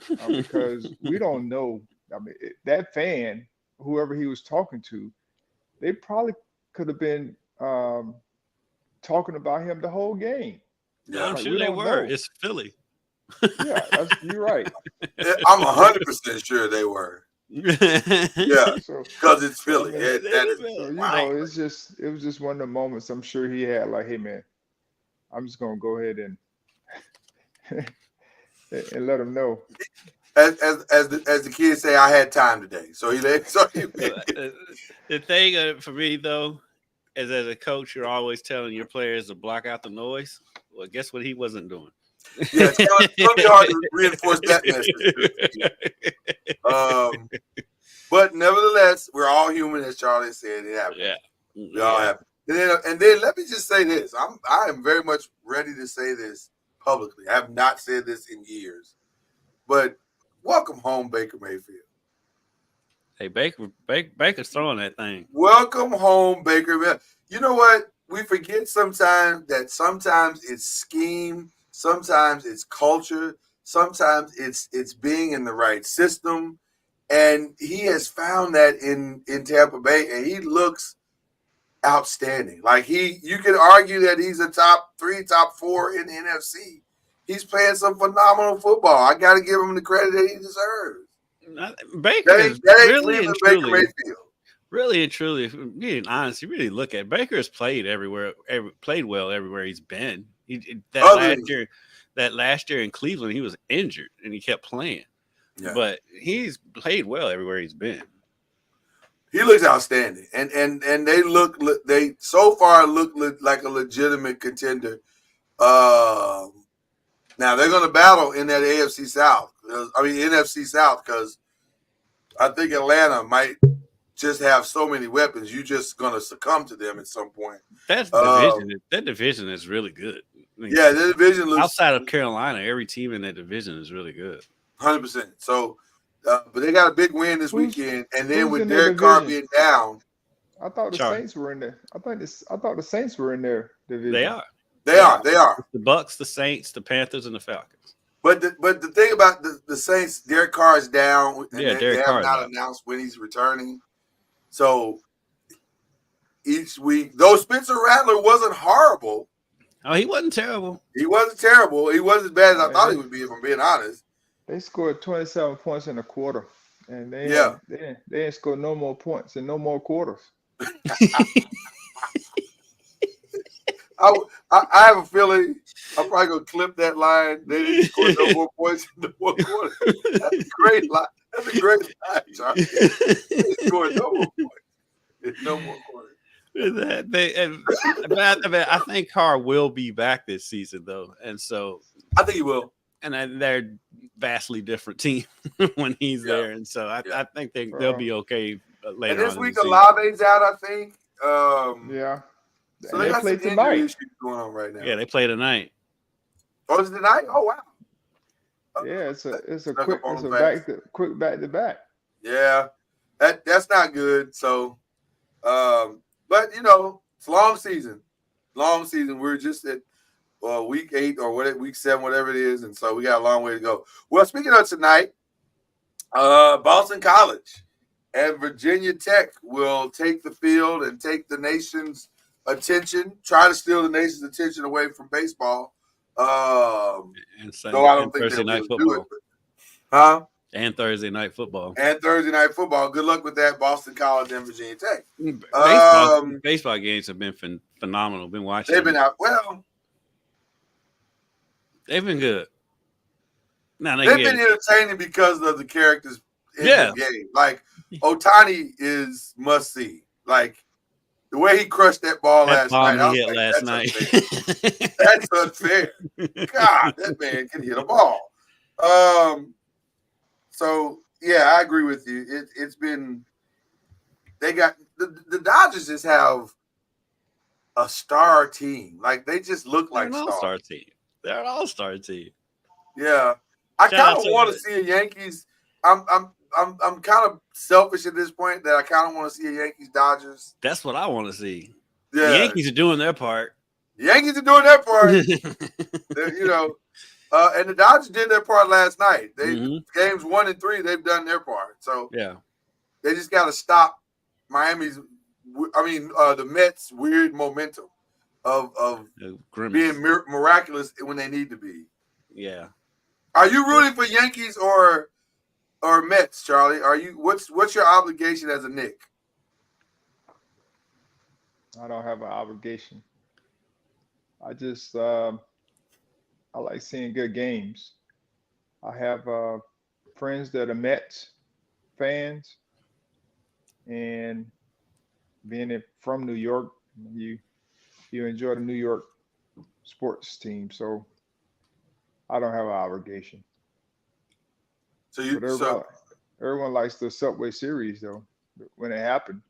because we don't know. I mean, that fan, whoever he was talking to, they probably could have been talking about him the whole game. Yeah. I'm Like, sure we they don't were. know. It's Philly. Yeah, you're right. I'm 100% sure they were. Yeah, So, because it's so I Philly. mean, That is so, wow. it was just one of the moments I'm sure he had. Like, hey man, I'm just gonna go ahead and and let him know. As the kids say, I had time today. So he The thing for me though is, as a coach, you're always telling your players to block out the noise. Well, guess what he wasn't doing. Yeah, it's gonna be hard to reinforce that message. But nevertheless, we're all human, as Charlie said. It happens. Yeah, We all happen. And then let me just say this: I am very much ready to say this publicly. I have not said this in years, but welcome home, Baker Mayfield. Hey, Baker's throwing that thing. Welcome home, Baker. You know what? We forget sometimes that sometimes it's scheme, sometimes it's culture, sometimes it's being in the right system. And he has found that in Tampa Bay, and he looks outstanding. Like you could argue that he's a top 3, top 4 in the NFC. He's playing some phenomenal football. I got to give him the credit that he deserves. Baker is really and truly, Baker Mayfield. Really and truly, if being honest, you really look at Baker has played played well everywhere he's been. That last year in Cleveland, he was injured and he kept playing. Yeah. But he's played well everywhere he's been. He looks outstanding, and they so far look like a legitimate contender. Now they're going to battle in that NFC South. NFC South, because I think Atlanta might just have so many weapons. You're just going to succumb to them at some point. That division is really good. Yeah, the division looks outside of Carolina. Every team in that division is really good. 100%. So, but they got a big win this weekend, and then with Derek Carr being down, I thought the Saints were in there. I thought the Saints were in their division. They are. They are. The Bucks, the Saints, the Panthers, and the Falcons. But the thing about the Saints, Derek Carr is down. And they have not announced when he's returning. So each week, though Spencer Rattler wasn't horrible. Oh, he wasn't terrible. He wasn't terrible. He wasn't as bad as I thought he would be, if I'm being honest. They scored 27 points in a quarter, and they didn't score no more points in no more quarters. I have a feeling I'm probably gonna clip that line. They didn't score no more points in the fourth quarter. That's a great line. That's a great line, Charlie. They scored no more points. No more quarters. I think Carr will be back this season, though, and so I think he will. And they're vastly different team when he's there, and so I think they'll be okay later. And this week, Olave's out, I think. Yeah. So they got some injury issues going on right now. Yeah, they play tonight. Oh, is it tonight? Oh, wow. Yeah, it's a quick back to back. Yeah, that's not good. So, but it's a long season. We're just at week 8 or week 7, whatever it is, and so we got a long way to go. Well, speaking of tonight, Boston College and Virginia Tech will take the field and take the nation's attention, try to steal the nation's attention away from baseball. And though I don't think Thursday night football. football. Huh? And Thursday night football. Good luck with that, Boston College and Virginia Tech. Baseball games have been phenomenal. Been watching. They've been out. Well, they've been good. They've been entertaining because of the characters in the game. Like Ohtani is must see. Like the way he crushed that ball last night. That's unfair. God, that man can hit a ball. So yeah, I agree with you. It's been they got the Dodgers just have a star team. Like they just look They're like an stars. all-star team. They're an all-star team. Yeah, I Shout out kind of to want to the- see a Yankees. I'm kind of selfish at this point that I kind of want to see a Yankees Dodgers. That's what I want to see. Yeah, The Yankees are doing their part. The Yankees are doing their part. You know, and the Dodgers did their part last night. They games 1 and 3, they've done their part. So Yeah. they just got to stop Miami's. The Mets' weird momentum of being miraculous when they need to be. Yeah. Are you rooting for Yankees or Mets, Charlie? Are you? What's your obligation as a Knick? I don't have an obligation. I just I like seeing good games. I have friends that are Mets fans, and being from New York, you enjoy the New York sports team, so I don't have an obligation. So everyone likes the Subway Series though when it happened.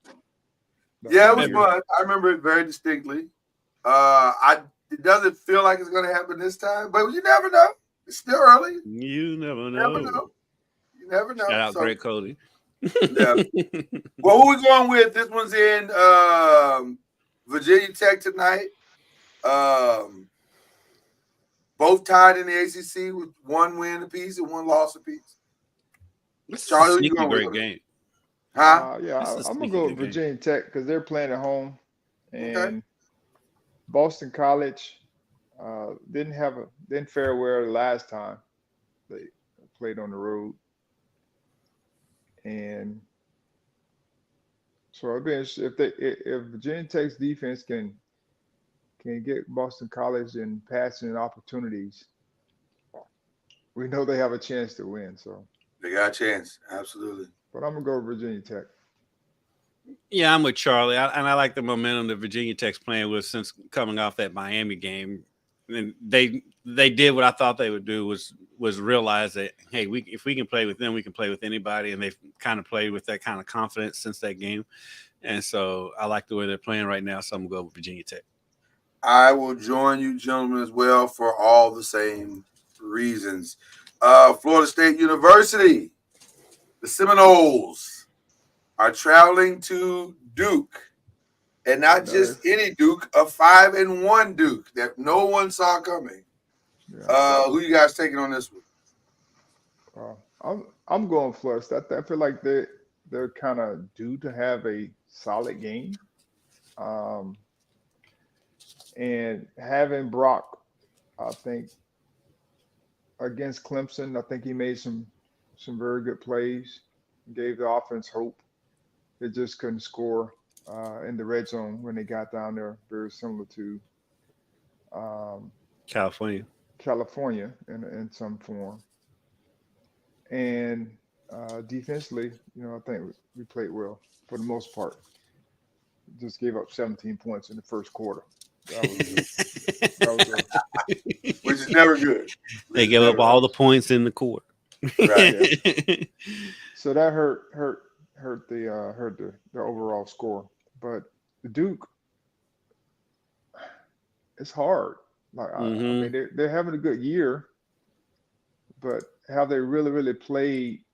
Yeah, it was fun. I remember it very distinctly. It doesn't feel like it's going to happen this time, but you never know. It's still early. You never You never know. Shout out Greg Cody. Yeah. Well, who we going with? This one's in Virginia Tech tonight. Both tied in the ACC with 1 win apiece and 1 loss apiece. Charlie, who you going with? Great game. Huh? I'm gonna go with Virginia Tech because they're playing at home, and Boston College didn't fare well the last time they played on the road, and so if Virginia Tech's defense can get Boston College in passing opportunities, we know they have a chance to win. So they got a chance, absolutely. But I'm gonna go with Virginia Tech. Yeah, I'm with Charlie, and I like the momentum that Virginia Tech's playing with since coming off that Miami game. And they did what I thought they would do was realize that, hey, if we can play with them, we can play with anybody, and they've kind of played with that kind of confidence since that game. And so I like the way they're playing right now, so I'm gonna go with Virginia Tech. I will join you gentlemen as well for all the same reasons. Florida State University, the Seminoles are traveling to Duke, and not just any Duke, a 5-1 Duke that no one saw coming. Yeah. Who you guys taking on this one? I'm going Florida State. I feel like they're kind of due to have a solid game, and having Brock, I think against Clemson, I think he made some very good plays, gave the offense hope. They just couldn't score in the red zone when they got down there, very similar to California in some form. And defensively, I think we played well for the most part. Just gave up 17 points in the first quarter. That was which is never good. They gave up all the points in the quarter. Right. Yeah. So that hurt the overall score. But the Duke, it's hard. Like I mean, they're having a good year, but have they really played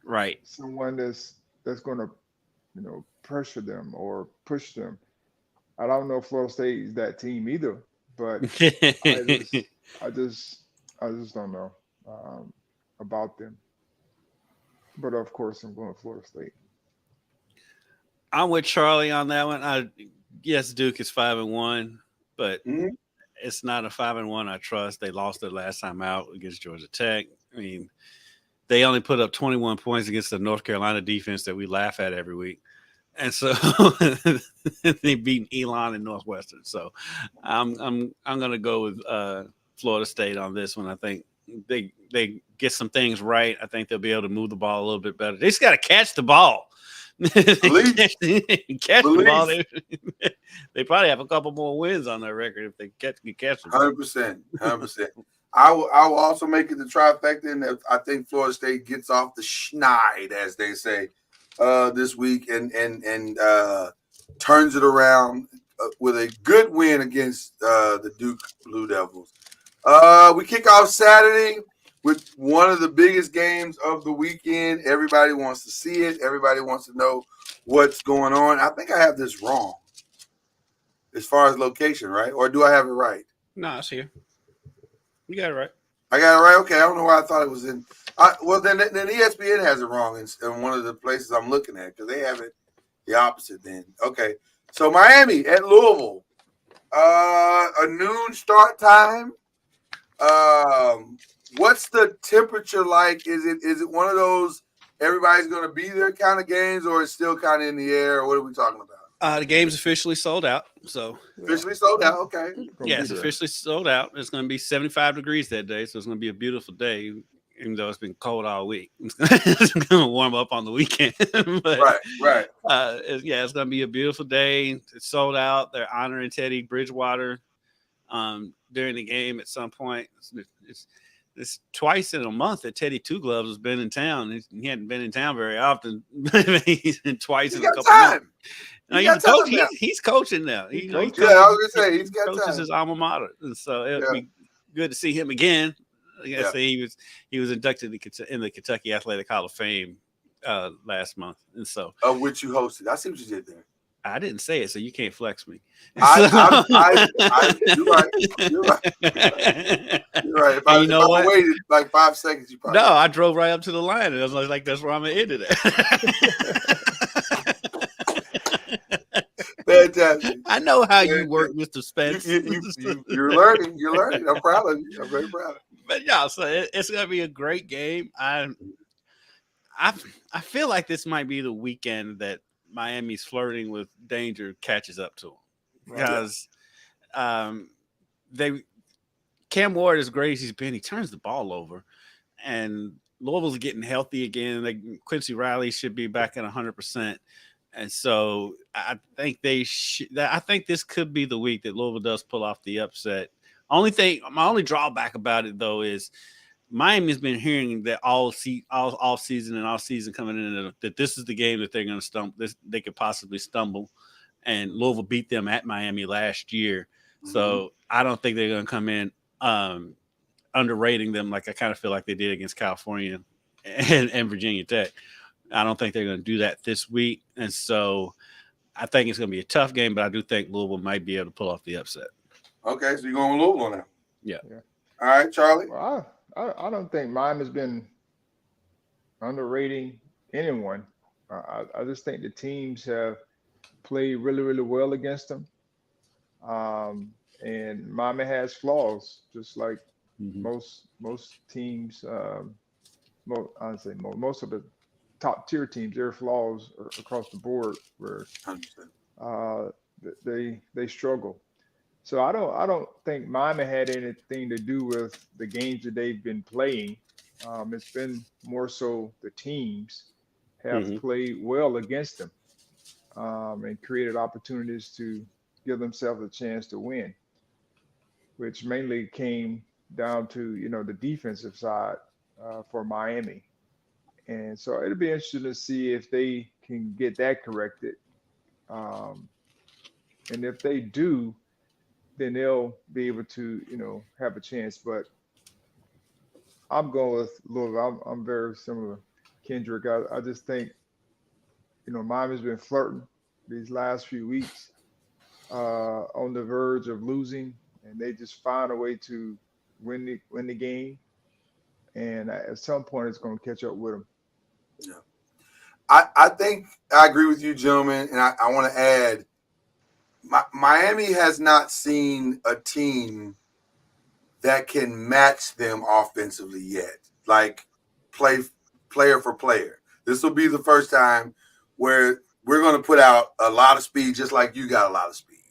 right someone that's going to pressure them or push them? I don't know if Florida State is that team either, but I just don't know about them. But of course, I'm going to Florida State. I'm with Charlie on that one. Yes, Duke is 5-1, but it's not a 5-1 I trust. They lost their last time out against Georgia Tech. I mean, they only put up 21 points against the North Carolina defense that we laugh at every week. And so they beat Elon and Northwestern. So I'm going to go with Florida State on this one. I think they get some things right. I think they'll be able to move the ball a little bit better. They just got to catch the ball. Catch the ball. They probably have a couple more wins on their record if they catch the ball. 100%. I will also make it the trifecta, and I think Florida State gets off the schneid, as they say, this week, and turns it around with a good win against the Duke Blue Devils. We kick off Saturday with one of the biggest games of the weekend. Everybody wants to see it. Everybody wants to know what's going on. I think I have this wrong as far as location, right? Or do I have it right? No, it's here. You got it right. I got it right? Okay, I don't know why I thought it was in. Well, then ESPN has it wrong in one of the places I'm looking at because they have it the opposite then. Okay, so Miami at Louisville. A noon start time. What's the temperature like? Is it one of those everybody's going to be there kind of games, or it's still kind of in the air? Or what are we talking about? The game's officially sold out. So Officially sold out. Okay. yeah, it's officially sold out. It's going to be 75 degrees that day, so it's going to be a beautiful day. Even though it's been cold all week, it's going to warm up on the weekend. But, right. It's going to be a beautiful day. It's sold out. They're honoring Teddy Bridgewater during the game at some point. It's twice in a month that Teddy Two Gloves has been in town. He hadn't been in town very often. He's been twice in a couple months. He's coaching now. I was gonna say he's got coaches time. His alma mater, and so it'll be good to see him again. Like I say, he was inducted in the Kentucky Athletic Hall of Fame last month, and so of which you hosted. I see what you did there. I didn't say it, so you can't flex me. You're right. You're right. If I waited like 5 seconds, you probably. No, I drove right up to the line, and I was like, "That's where I'm gonna end it at." Fantastic. I know how you work, Mr. Spence. You're learning. You're learning. I'm proud of you. I'm very proud. But yeah, so it's gonna be a great game. I feel like this might be the weekend that Miami's flirting with danger catches up to them because Cam Ward, as great as he's been, he turns the ball over, and Louisville's getting healthy again. Quincy Riley should be back at 100%. And so I think I think this could be the week that Louisville does pull off the upset. My only drawback about it though is Miami's been hearing that all off season and all season coming in that this is the game that they're going to stumble. They could possibly stumble, and Louisville beat them at Miami last year. Mm-hmm. So I don't think they're going to come in underrating them like I kind of feel like they did against California and Virginia Tech. I don't think they're going to do that this week. And so I think it's going to be a tough game, but I do think Louisville might be able to pull off the upset. Okay, so you're going with Louisville now. Yeah. All right, Charlie. Well, I don't think Miami's been underrating anyone. I just think the teams have played really, really well against them. And Miami has flaws, just like most teams. Most of the top tier teams, their flaws are across the board where they struggle. So I don't think Miami had anything to do with the games that they've been playing. It's been more so the teams have played well against them and created opportunities to give themselves a chance to win, which mainly came down to the defensive side for Miami. And so it'll be interesting to see if they can get that corrected. And if they do, then they'll be able to, have a chance. But I'm going with Louisville. I'm very similar to Kendrick. I just think, Miami's been flirting these last few weeks on the verge of losing, and they just find a way to win the game. And at some point, it's going to catch up with them. Yeah, I think I agree with you, gentlemen, and I want to add, Miami has not seen a team that can match them offensively yet, like player for player. This will be the first time where we're going to put out a lot of speed, just like you got a lot of speed.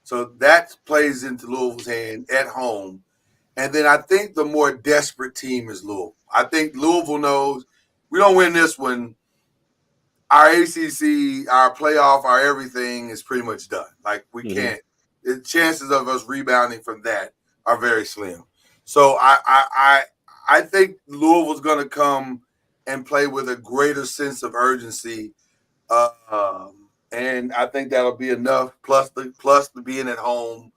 So that plays into Louisville's hand at home. And then I think the more desperate team is Louisville. I think Louisville knows we don't win this one, our ACC, our playoff, our everything is pretty much done. Like we can't. The chances of us rebounding from that are very slim. So I think Louisville's going to come and play with a greater sense of urgency and I think that'll be enough. Plus the being at home,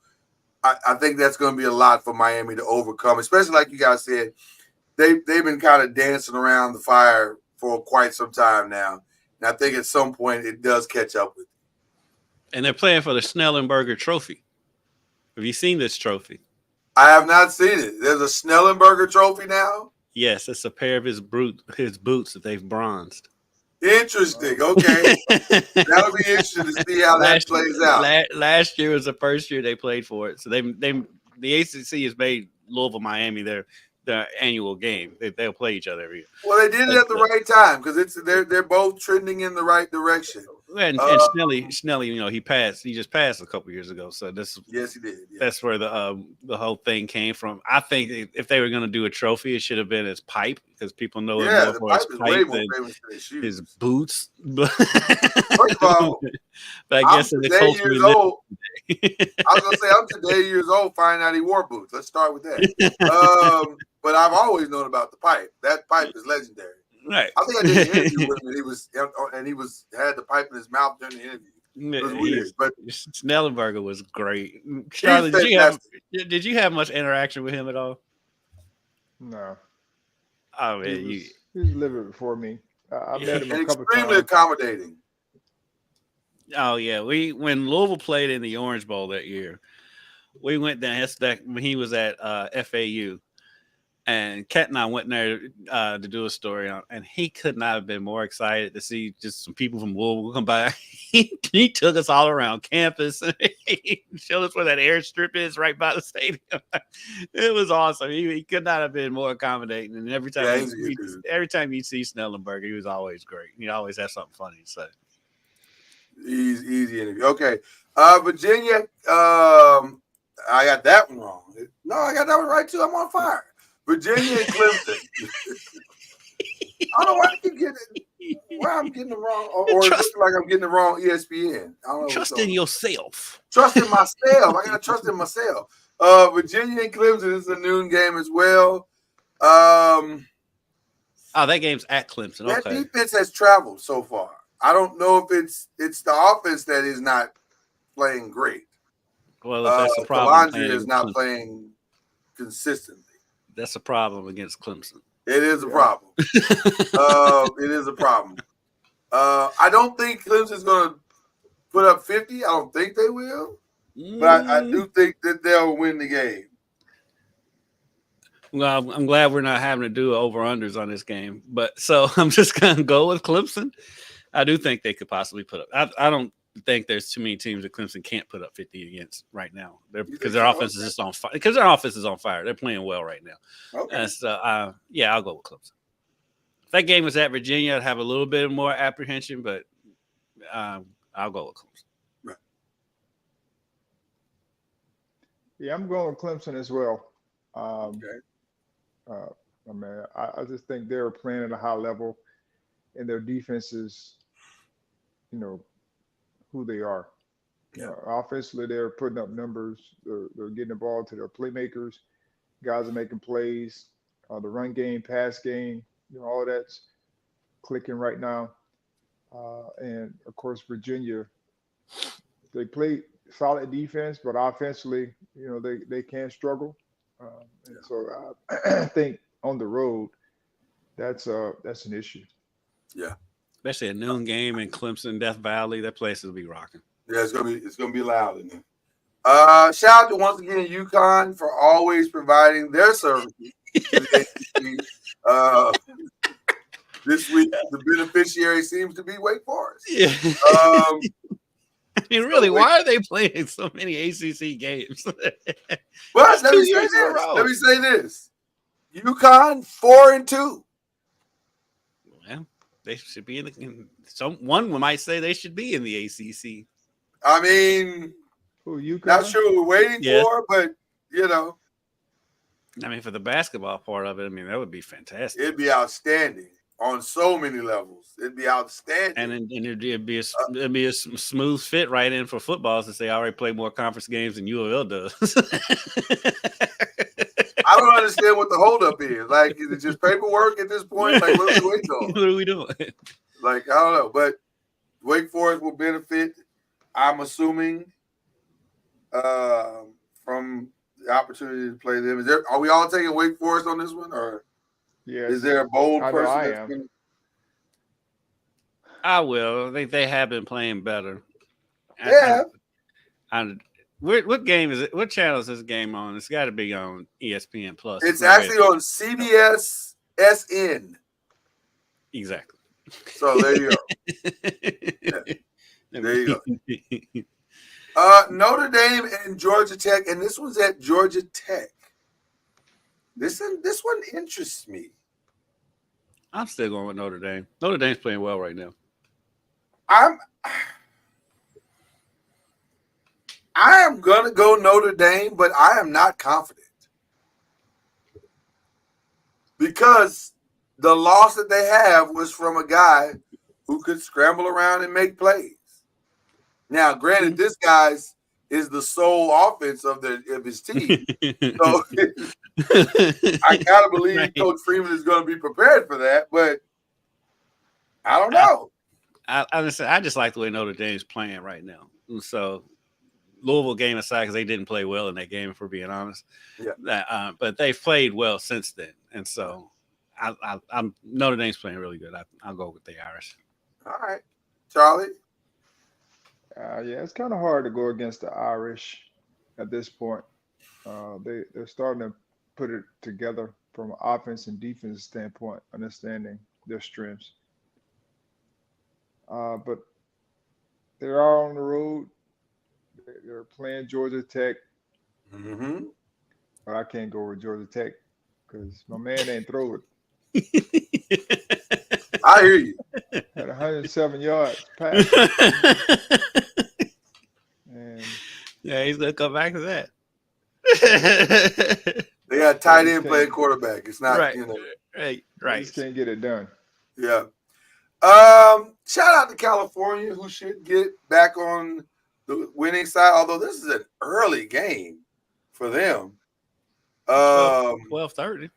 I think that's going to be a lot for Miami to overcome. Especially like you guys said, they've been kind of dancing around the fire for quite some time now, and I think at some point it does catch up with them. And they're playing for the Snellenberger Trophy. Have you seen this trophy? I have not seen it. There's a Snellenberger Trophy now. Yes, it's a pair of his boots that they've bronzed. Interesting. Okay, that'll be interesting to see how that plays out. Last year was the first year they played for it, so the ACC has made Louisville, Miami their annual game. They'll play each other every year. Well, they did it at the right time because they're both trending in the right direction. And Snelly, you know, he just passed a couple years ago. So yes, he did. Yeah. That's where the whole thing came from. I think if they were going to do a trophy, it should have been his pipe because people know the more for pipe his is way pipe more than famous than his shoes. his boots. First of all, but I guess I'm in the today culture years we live old. I was gonna say I'm today years old. Finding out he wore boots. Let's start with that. But I've always known about the pipe. That pipe is legendary. right. I think I did an interview with him, and he had the pipe in his mouth during the interview. It was weird, but Snellenberger was great. Charlie, did you have much interaction with him at all? No. Oh man, He was living before me. I met him and a couple extremely times. accommodating. Oh yeah, when Louisville played in the Orange Bowl that year, we went down. That's back when he was at FAU, and Kat and I went there to do a story on, and he could not have been more excited to see just some people from Louisville come by. He took us all around campus. He showed us where that airstrip is right by the stadium. It was awesome. He could not have been more accommodating. And every time you see Snellenberger, he was always great. He always has something funny to say. Easy interview. Okay. Virginia, I got that one wrong. No, I got that one right too. I'm on fire. Virginia and Clemson. I don't know why I keep getting why I'm getting the wrong, or it looks like I'm getting the wrong ESPN. I don't know. Trust in yourself. Trust in myself. I gotta trust in myself. Virginia and Clemson is a noon game as well. Oh, that game's at Clemson. That Okay. defense has traveled so far. I don't know if it's the offense that is not playing great. Well, if that's the problem. Kalondria is not playing consistently. That's a problem against Clemson. It is a problem. It is a problem. I don't think Clemson's going to put up 50. I don't think they will. But I do think that they'll win the game. Well, I'm glad we're not having to do over-unders on this game. But so I'm just going to go with Clemson. I do think they could possibly put up. I don't think there's too many teams that Clemson can't put up 50 against right now. Because their offense is just on fire. Because their offense is on fire. They're playing well right now. Okay. And so, yeah, I'll go with Clemson. If that game was at Virginia, I'd have a little bit more apprehension, but I'll go with Clemson. Right. Yeah, I'm going with Clemson as well. Okay. I just think they're playing at a high level, and their defense is, who they are. Yeah. Offensively, they're putting up numbers. They're getting the ball to their playmakers. Guys are making plays. The run game, pass game, all of that's clicking right now. And of course, Virginia, they play solid defense, but offensively, they can struggle. And so I think on the road, that's an issue. Yeah. Especially a noon game in Clemson, Death Valley. That place will be rocking. Yeah, it's gonna be loud in there. Shout out to once again UConn for always providing their services to the ACC. This week, the beneficiary seems to be Wake Forest. Yeah. I mean, really, why are they playing so many ACC games? But let me say this: UConn 4-2. Well, they should be one might say they should be in the ACC. I mean, not sure what we're waiting for, but I mean, for the basketball part of it, I mean, that would be fantastic. It'd be outstanding on so many levels. It'd be outstanding, and it'd be a smooth fit right in for football since they already play more conference games than U of L does. I don't understand what the holdup is. Like, is it just paperwork at this point? Like, what are we waiting on? What are we doing? Like, I don't know. But Wake Forest will benefit, I'm assuming, from the opportunity to play them. Are we all taking Wake Forest on this one, or Yes. is there a bold I know person? I that's am. gonna- I will. I think they have been playing better. Yeah. What game is it? What channel is this game on? It's got to be on ESPN Plus. It's not actually on CBS SN. Exactly. So there you go. There you go. Notre Dame and Georgia Tech, and this one's at Georgia Tech. This one interests me. I'm still going with Notre Dame. Notre Dame's playing well right now. I am gonna go Notre Dame, but I am not confident because the loss that they have was from a guy who could scramble around and make plays. Now, granted, this guy's is the sole offense of his team, so I gotta believe Right. Coach Freeman is going to be prepared for that. But I don't know. I just like the way Notre Dame's playing right now. So Louisville game aside, because they didn't play well in that game, if we're being honest. Yeah. But they've played well since then, and so I'm Notre Dame's playing really good. I'll go with the Irish. All right, Charlie. Yeah, it's kind of hard to go against the Irish at this point. They're starting to put it together from an offense and defense standpoint, understanding their strengths. But they are on the road. They're playing Georgia Tech. Mm-hmm. But I can't go with Georgia Tech because my man ain't throw it. I hear you. Had 107 yards pass. And Yeah, he's gonna come back to that. They got tight end playing quarterback. It's not, right, I right. just can't get it done. Yeah. Shout out to California, who should get back on the winning side. Although this is an early game for them. 12:30.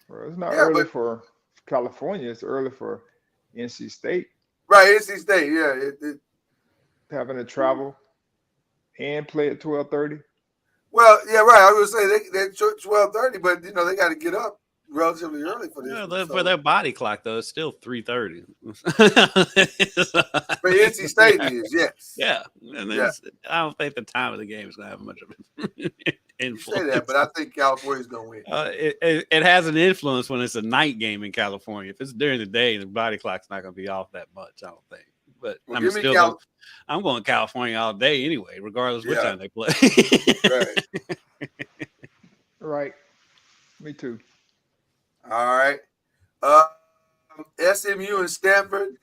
Well, it's not Yeah, early but- for California. It's early for NC State Right, NC State. Yeah. having to travel and play at 12:30. Well, yeah, right. I was gonna say they're 12:30, but they got to get up relatively early for this. Yeah, for their body clock though, it's still 3:30. But NC State is, yes. Yeah, and I don't think the time of the game is gonna have much of an You influence. say that, but I think California's gonna win. It has an influence when it's a night game in California. If it's during the day, the body clock's not going to be off that much, I don't think. But Well, I'm give me still I'm going California all day anyway, regardless what Yeah. time they play. Right. Right. Me too. All right. SMU and Stanford.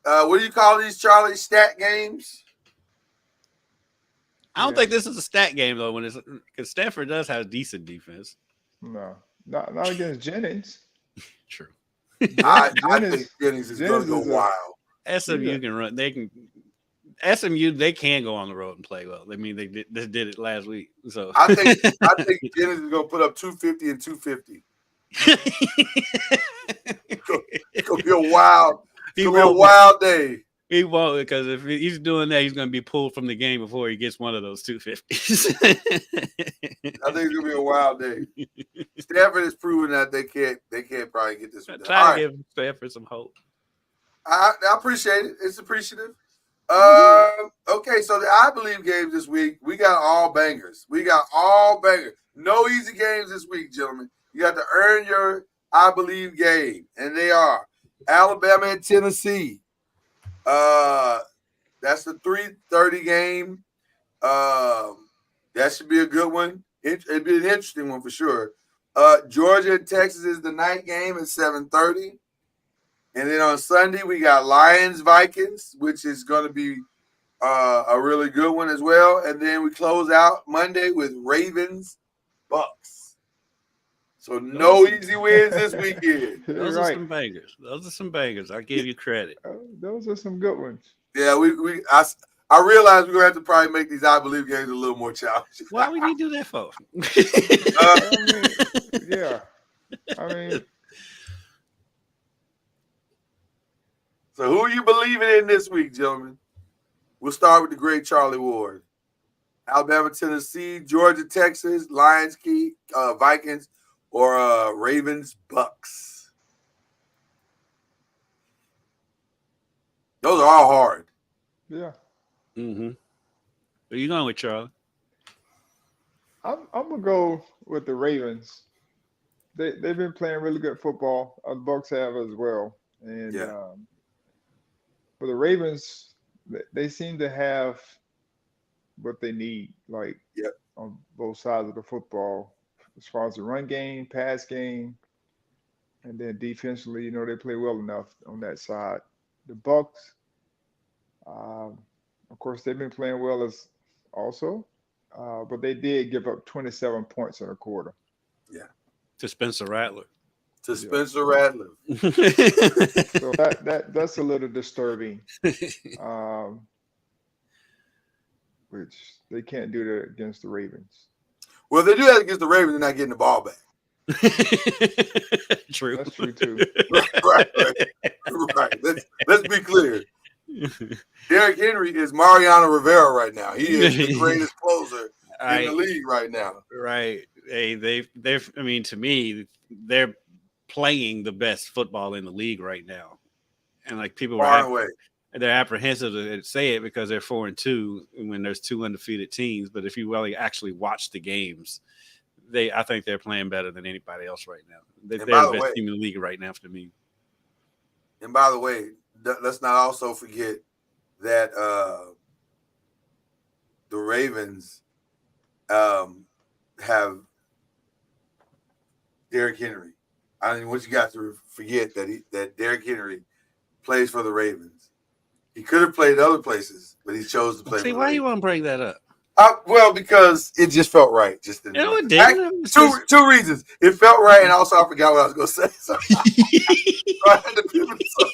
What do you call these, Charlie? Stat games? I don't Yeah. think this is a stat game though, when it's because Stanford does have decent defense. No, not against Jennings. True. I Jennings- think Jennings is going to go Jennings is a- wild. SMU Yeah. can run. They can. SMU they can go on the road and play well. I mean they did it last week. So I think Jennings is going to put up 250 and 250. It's going to be a wild. It's going to be a wild day. He won't, because if he's doing that, he's going to be pulled from the game before he gets one of those 250s. I think it's going to be a wild day. Stanford has proven that they can't probably get this one done. All Try right. to give Stanford some hope. I appreciate it. It's appreciative. Okay, so the I Believe games this week, we got all bangers. No easy games this week, gentlemen. You got to earn your I Believe game, and they are Alabama and Tennessee. That's the 3:30 game. That should be a good one. It'd be an interesting one for sure. Georgia and Texas is the night game at 7:30. And then on Sunday, we got Lions-Vikings, which is going to be a really good one as well. And then we close out Monday with Ravens-Bucks. So no easy wins this weekend. Those You're are right. some bangers. Those are some bangers. I give you credit. Those are some good ones. Yeah, I realize we're going to have to probably make these I Believe games a little more challenging. Why would you do that for? Yeah. I mean, So who are you believing in this week, gentlemen? We'll start with the great Charlie Ward. Alabama, Tennessee, Georgia, Texas, Lions, Vikings, or Ravens, Bucks. Those are all hard. Yeah. Mm-hmm. Where you going with, Charlie? I'm gonna go with the Ravens. They've been playing really good football. The Bucks have as well. And for the Ravens, they seem to have what they need, like on both sides of the football, as far as the run game, pass game, and then defensively, they play well enough on that side. The Bucks, of course, they've been playing well as also, but they did give up 27 points in a quarter. Yeah. To Spencer Rattler. Spencer Rattler. So that's a little disturbing. Which they can't do that against the Ravens. Well, if they do that against the Ravens, they're not getting the ball back. True. That's true too. Right. Let's be clear. Derrick Henry is Mariano Rivera right now. He is the greatest closer in the league right now. Right. Hey, they're. I mean, to me, they're playing the best football in the league right now, and like people were. They're apprehensive to say it because they're 4-2 when there's 2 undefeated teams. But if you really actually watch the games, I think they're playing better than anybody else right now. They're the best team in the league right now for me. And by the way, let's not also forget that the Ravens have Derrick Henry. I mean, what you got to forget that Derrick Henry plays for the Ravens. He could have played other places, but he chose to play. See, why you want to bring that up? Well, because it just felt right. Just didn't. No, it didn't. Two reasons. It felt right, and also I forgot what I was going to say. So I had to pivot. So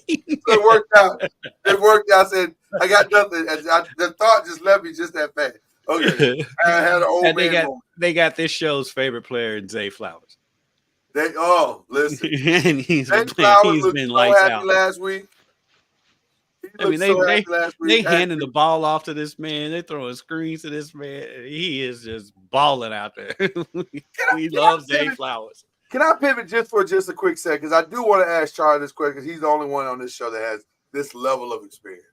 it worked out. I said I got nothing. The thought just left me just that fast. Okay, I had an old man. They got this show's favorite player in Zay Flowers. Listen. And he's been lights out last week. I mean, they handing the ball off to this man. They're throwing screens to this man. He is just balling out there. We love Zay Flowers. Can I pivot just for a quick second? Because I do want to ask Charlie this question because he's the only one on this show that has this level of experience.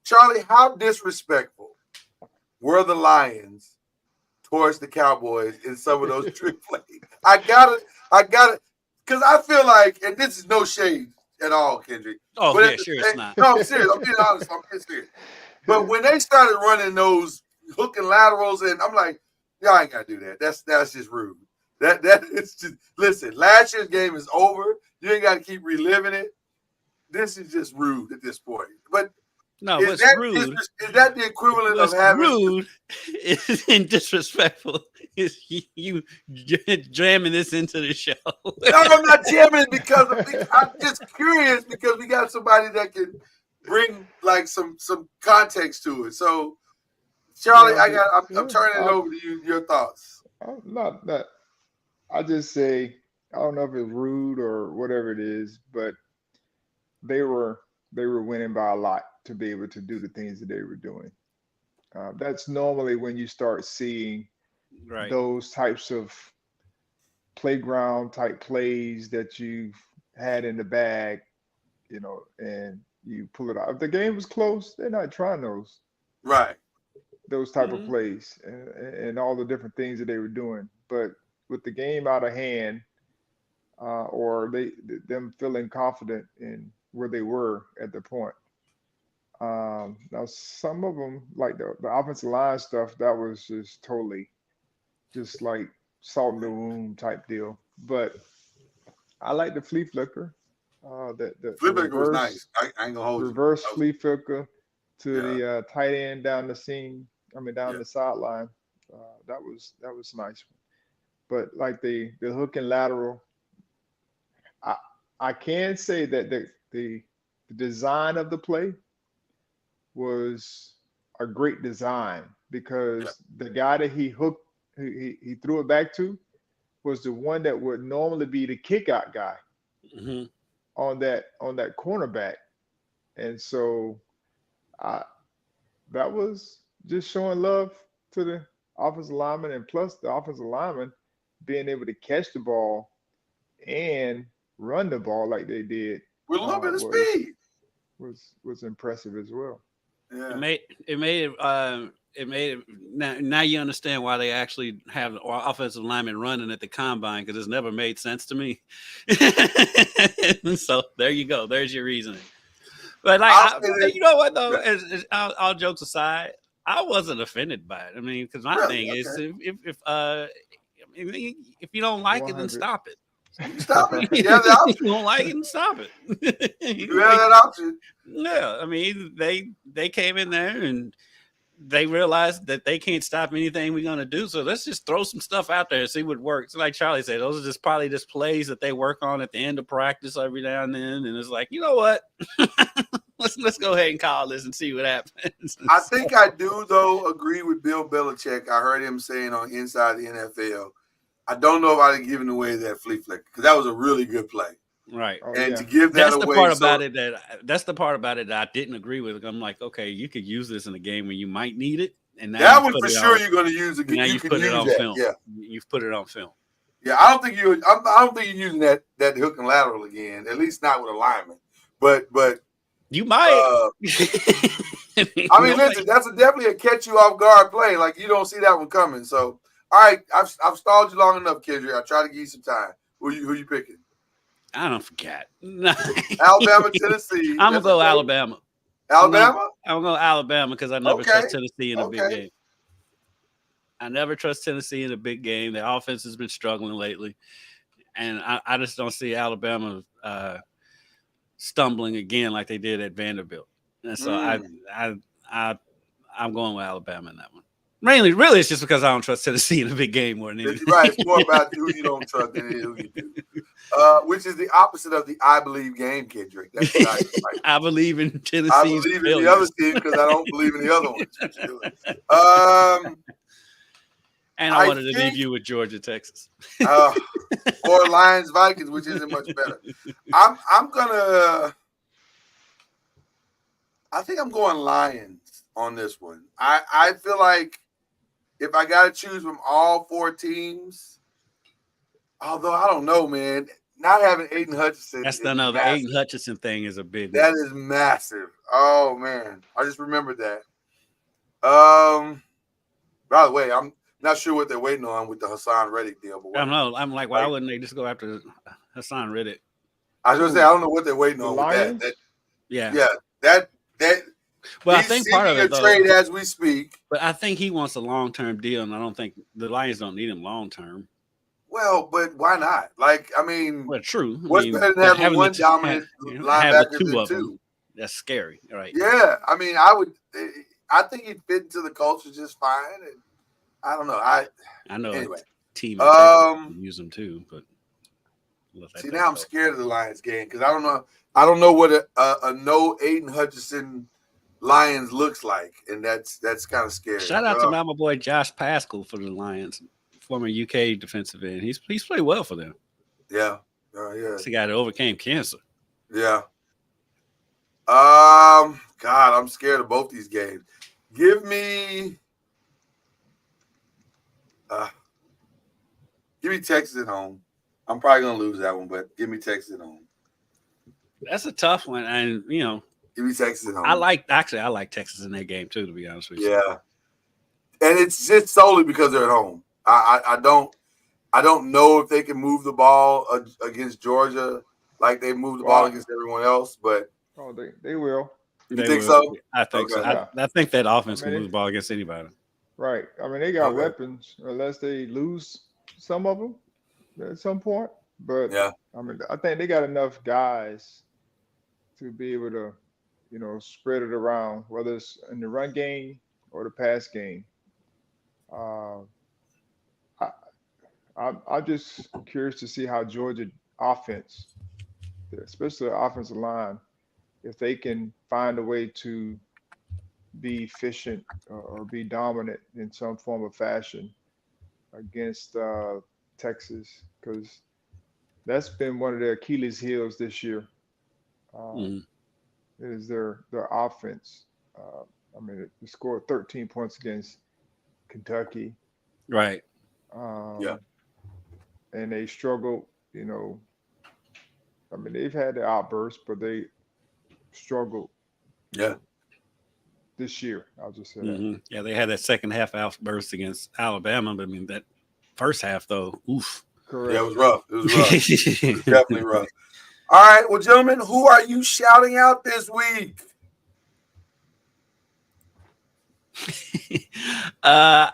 Charlie, how disrespectful were the Lions towards the Cowboys in some of those trick plays? I got it. Because I feel like, and this is no shade at all, Kendrick. Oh, but yeah, sure it's not. No, I'm serious. I'm being honest. I'm being serious. But when they started running those hook and laterals, and I'm like, y'all ain't got to do that. That's just rude. That is just, listen, last year's game is over. You ain't got to keep reliving it. This is just rude at this point. But no, what's rude? Is that the equivalent of having rude and disrespectful? Is you jamming this into the show? No, I'm not jamming because I'm just curious because we got somebody that can bring like some context to it. So, Charlie, I'm turning it over to you. Your thoughts? Not that. I just say I don't know if it's rude or whatever it is, but they were winning by a lot to be able to do the things that they were doing. That's normally when you start seeing those types of playground type plays that you've had in the bag, and you pull it out. If the game was close, they're not trying those. Right. Those type of plays and all the different things that they were doing. But with the game out of hand, or them feeling confident in where they were at the point. Now some of them, like the offensive line stuff, that was just totally just like salt in the wound type deal. But I like the flea flicker. The flea flicker was nice. I ain't gonna hold reverse flea flicker to the tight end down the seam. Down the sideline. That was nice. But like the hook and lateral, I can say that the design of the play was a great design because the guy that he threw it back to was the one that would normally be the kick out guy. Mm-hmm. on that cornerback, and so that was just showing love to the offensive lineman, and plus the offensive lineman being able to catch the ball and run the ball like they did with a little bit of speed. was impressive as well. Yeah. It made it now you understand why they actually have offensive linemen running at the combine, because it's never made sense to me. So there you go. There's your reasoning. But you know what though? All jokes aside, I wasn't offended by it. I mean, because my thing is, if you don't like it, then stop it. Stop it. If you don't like it, then stop it. You have that option. Yeah, I mean, they came in there and they realized that they can't stop anything we're gonna do. So let's just throw some stuff out there and see what works. Like Charlie said, those are probably just plays that they work on at the end of practice every now and then. And it's like, you know what? let's go ahead and call this and see what happens. I think I do though agree with Bill Belichick. I heard him saying on Inside the NFL, I don't know if I'd have given away that flea flicker, because that was a really good play. Right. To give that that's away. That's the part about it that I didn't agree with. I'm like, okay, you could use this in a game where you might need it. And now that one for sure you're going to use it. Now you put it on film. Yeah. You've put it on film. Yeah, I don't think you're using that hook and lateral again, at least not with a lineman. But you might. I mean, listen, that's definitely a catch you off guard play. Like, you don't see that one coming. So, all right, I've stalled you long enough, Kendrick. I'll try to give you some time. Who you picking? I don't forget. Alabama, Tennessee. I'm gonna go Alabama. Alabama? I'm gonna go Alabama because I never trust Tennessee in a big game. I never trust Tennessee in a big game. The offense has been struggling lately, and I just don't see Alabama stumbling again like they did at Vanderbilt. And so I'm going with Alabama in that one. Really, it's just because I don't trust Tennessee in a big game more than anything. Right, it's more about who you don't trust than who you do. Which is the opposite of the I believe game, Kendrick. That's what I believe in Tennessee. I believe in the other team because I don't believe in the other ones. And I wanted to leave you with Georgia, Texas. Or Lions, Vikings, which isn't much better. I think I'm going Lions on this one. I feel like if I got to choose from all four teams, although I don't know, man, not having Aiden Hutchinson. The Aiden Hutchinson thing is a big one. That is massive. Oh, man. I just remembered that. By the way, I'm not sure what they're waiting on with the Hassan Reddick deal. But I don't know. I'm like, why wouldn't they just go after Hassan Reddick? I was going to say, I don't know what they're waiting on with that. Yeah. That well, I think part of it, though, trade as we speak. But I think he wants a long-term deal, and I don't think the Lions don't need him long-term. Well, but why not? Like, I mean, true. What's better than having one dominant linebacker than two? That's scary, right? Yeah, I mean, I think he'd fit into the culture just fine. And I don't know. I know anyway. Team use him too, but see, now I'm scared of the Lions game because I don't know. I don't know what a no Aiden Hutchinson Lions looks like, and that's kind of scary. Shout out to my boy Josh Pascal for the Lions, former UK defensive end. He's played well for them. Yeah, yeah. He's the guy that overcame cancer. Yeah. God, I'm scared of both these games. Give me Texas at home. I'm probably gonna lose that one, but give me Texas at home. That's a tough one, and give me Texas at home. I like Texas in that game too, to be honest with you. Yeah, and it's just solely because they're at home. I don't know if they can move the ball against Georgia like they move the ball against everyone else, but they will. You think so? I think so. I think that offense can move the ball against anybody. Right. I mean, they got weapons unless they lose some of them at some point. But yeah, I mean, I think they got enough guys to be able to, spread it around, whether it's in the run game or the pass game. I'm just curious to see how Georgia offense, especially the offensive line, if they can find a way to be efficient or be dominant in some form of fashion against Texas, because that's been one of their Achilles heels this year. is their offense. They scored 13 points against Kentucky. Right. Yeah. And they struggled, they've had the outbursts, but they struggled Yeah. this year. I'll just say that. Mm-hmm. Yeah, they had that second half outburst against Alabama, but that first half though, oof. Correct. Yeah, it was rough. It was rough. It was definitely rough. All right, well, gentlemen, who are you shouting out this week? I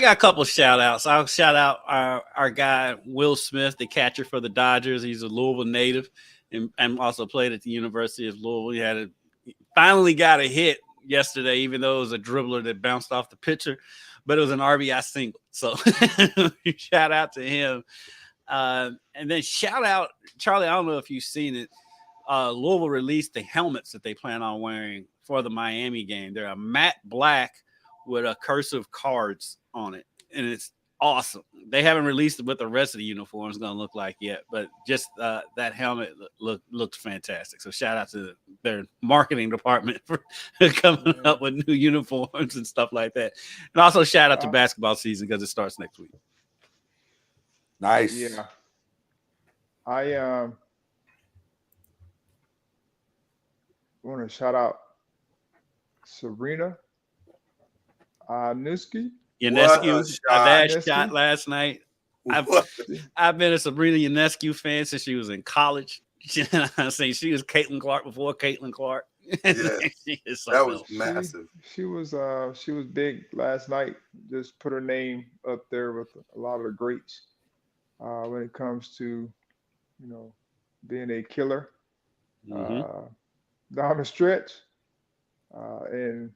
got a couple of shout outs. I'll shout out our guy, Will Smith, the catcher for the Dodgers. He's a Louisville native and also played at the University of Louisville. He finally got a hit yesterday, even though it was a dribbler that bounced off the pitcher, but it was an RBI single. So shout out to him. And then shout out, Charlie, I don't know if you've seen it. Louisville released the helmets that they plan on wearing for the Miami game. They're a matte black with a cursive cards on it, and it's awesome. They haven't released what the rest of the uniform is going to look like yet, but just that helmet looked fantastic. So shout out to their marketing department for coming up with new uniforms and stuff like that. And also shout out to basketball season because it starts next week. Nice. Yeah. I want to shout out Serena Ionescu. Ionescu, that shot last night. I've been a Sabrina Ionescu fan since she was in college. I say she was Caitlin Clark before Caitlin Clark. Yeah. That was massive. She was big last night. Just put her name up there with a lot of the greats when it comes to being a killer down the stretch, and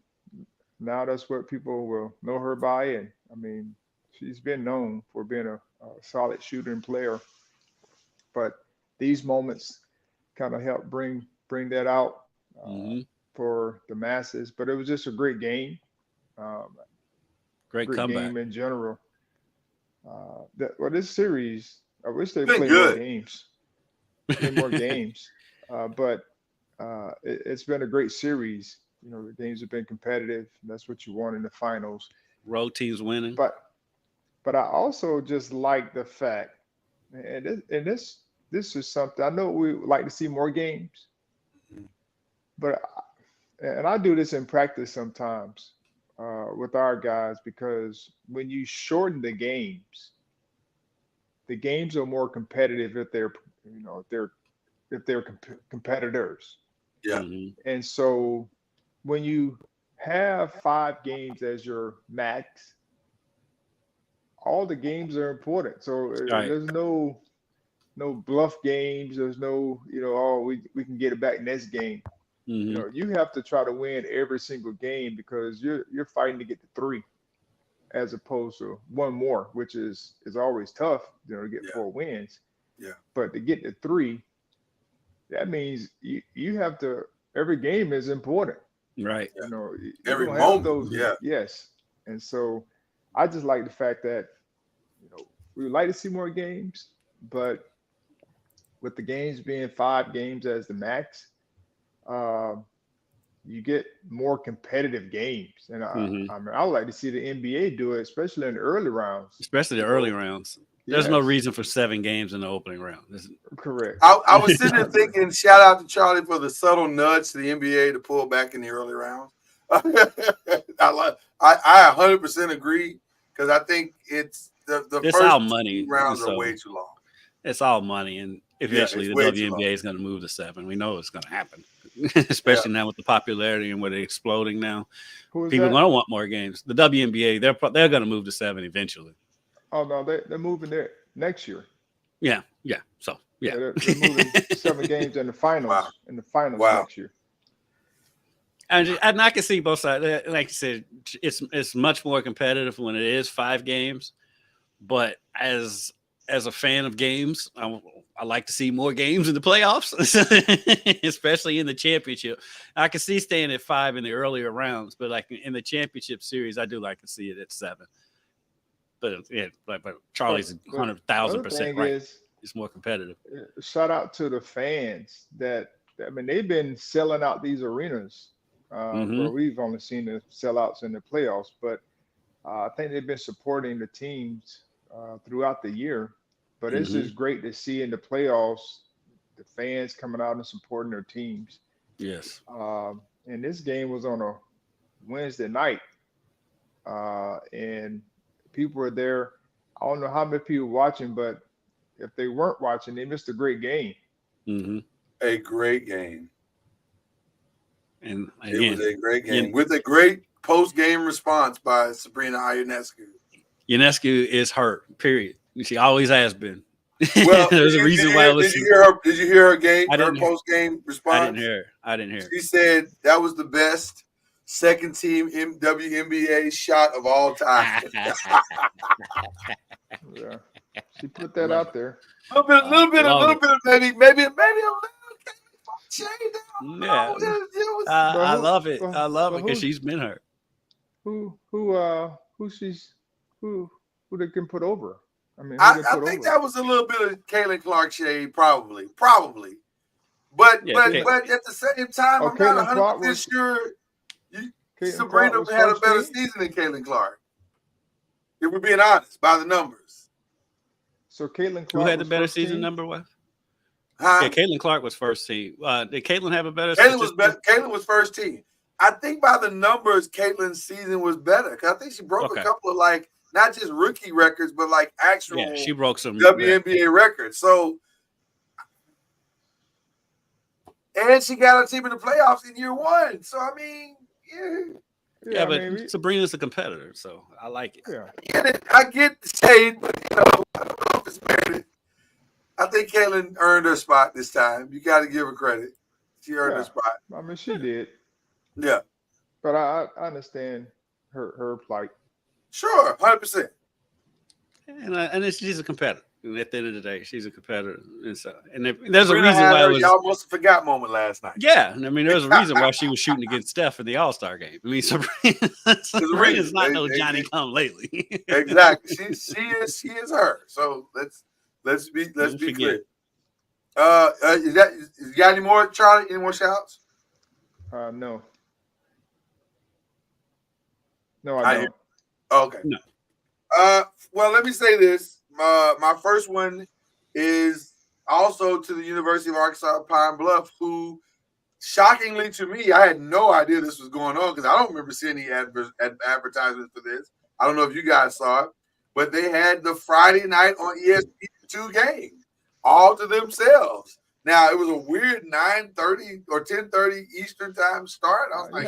now that's what people will know her by. And I mean, she's been known for being a solid shooter and player, but these moments kind of help bring that out for the masses. But it was just a great game. Great comeback game in general. This series, I wish they played more games. But it's been a great series. The games have been competitive. And that's what you want in the finals. Road teams winning. But I also just like the fact, and this is something I know we would like to see more games, but I do this in practice sometimes with our guys, because when you shorten the games are more competitive if they're competitors. Yeah. And so when you have 5 games as your max, all the games are important. So there's no bluff games. There's no, we can get it back next game. You have to try to win every single game because you're fighting to get to 3 as opposed to 1 more, which is always tough, to get 4 wins. Yeah. But to get to 3, that means you have to, every game is important. Right. Every moment. Yes. And so I just like the fact that, we would like to see more games, but with the games being 5 games as the max, you get more competitive games. And I would like to see the NBA do it, especially in the early rounds. Especially the early rounds. There's no reason for 7 games in the opening round. Correct. I was sitting there thinking, shout out to Charlie for the subtle nudge to the NBA to pull back in the early rounds. I 100% agree, because I think it's the it's first all money. rounds are way too long. It's all money, and eventually the WNBA is going to move to 7. We know it's going to happen, especially now with the popularity and with it exploding now. People are going to want more games. The WNBA, they're going to move to 7 eventually. Oh no, they're moving there next year. Yeah. So they're moving 7 games in the finals. Wow. In the finals next year. And I can see both sides. Like I said, it's much more competitive when it is 5 games. But as a fan of games, I like to see more games in the playoffs, especially in the championship. I can see staying at 5 in the earlier rounds, but like in the championship series, I do like to see it at 7. But Charlie's 100,000% right. It's more competitive. Shout out to the fans that I mean, they've been selling out these arenas where we've only seen the sellouts in the playoffs, but I think they've been supporting the teams throughout the year. But it's just great to see in the playoffs the fans coming out and supporting their teams. Yes. And this game was on a Wednesday night, and people were there. I don't know how many people were watching, but if they weren't watching, they missed a great game. A great game. And it was a great game with a great post-game response by Sabrina Ionescu. Ionescu is hurt, period. She always has been. Well, there's a reason why. Did you hear her game? Her post-game response. I didn't hear. She said that was the best second team WNBA shot of all time. Yeah, she put that out there. A little bit of maybe a little shade. Yeah, I love it. I love it because she's been hurt. Who they can put over? I mean, I think that was a little bit of Caitlin Clark shade, probably. But at the same time, I'm not 100% sure Sabrina had a better season than Caitlin Clark. If we're being honest, by the numbers. So Caitlin Clark, who had the better season number one? Huh? Yeah, Caitlin Clark was first team. Did Caitlin have a better? Caitlin was first team. I think by the numbers, Caitlin's season was better because I think she broke a couple of not just rookie records, but actual. Yeah, she broke some WNBA records. So, and she got a team in the playoffs in year one. So I mean, yeah, but Sabrina's a competitor, so I like it. Yeah, I get the shade, but I don't know if it's merited. I think Caitlin earned her spot this time. You got to give her credit. She earned her spot. I mean, she did. Yeah, but I understand her plight. Sure, 100%. And she's a competitor. And at the end of the day, she's a competitor. And so, there's a reason why y'all must have forgot moment last night. Yeah, I mean, there's a reason why she was shooting against Steph in the All-Star game. I mean, Sabrina's not no Johnny come lately. Exactly. She is her. So let's be clear. You got any more, Charlie? Any more shouts? No. No, I don't. Okay. No. Well, let me say this. My first one is also to the University of Arkansas Pine Bluff, who, shockingly to me, I had no idea this was going on because I don't remember seeing any advertisements for this. I don't know if you guys saw it, but they had the Friday night on ESPN2 game all to themselves. Now, it was a weird 9:30 or 10:30 Eastern time start. I was like,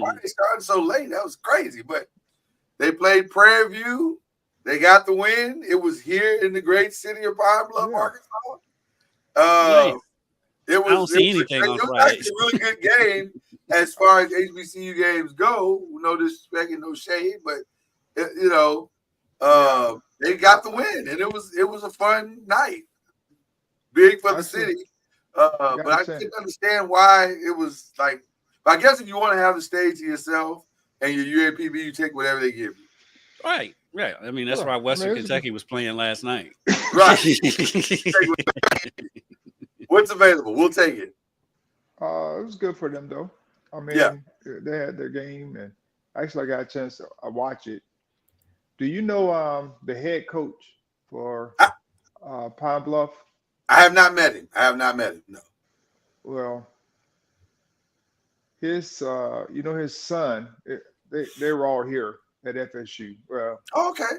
why are they starting so late? That was crazy. But they played Prairie View. They got the win. It was here in the great city of Pine Bluff, Arkansas. Nice. It was anything on Friday. It was a really good game as far as HBCU games go. No disrespect and no shade, but they got the win, and it was a fun night. Big for the city. But I couldn't understand why it was like. But I guess if you want to have the stage to yourself and your UAPB, you take whatever they give you. Right. Right. I mean, that's why Western Kentucky was playing last night. Right. What's available? We'll take it. It was good for them, though. I mean, they had their game, and actually, I got a chance to watch it. Do you know the head coach for Pine Bluff? I have not met him. No. Well, his his son, they were all here at FSU. Well, okay.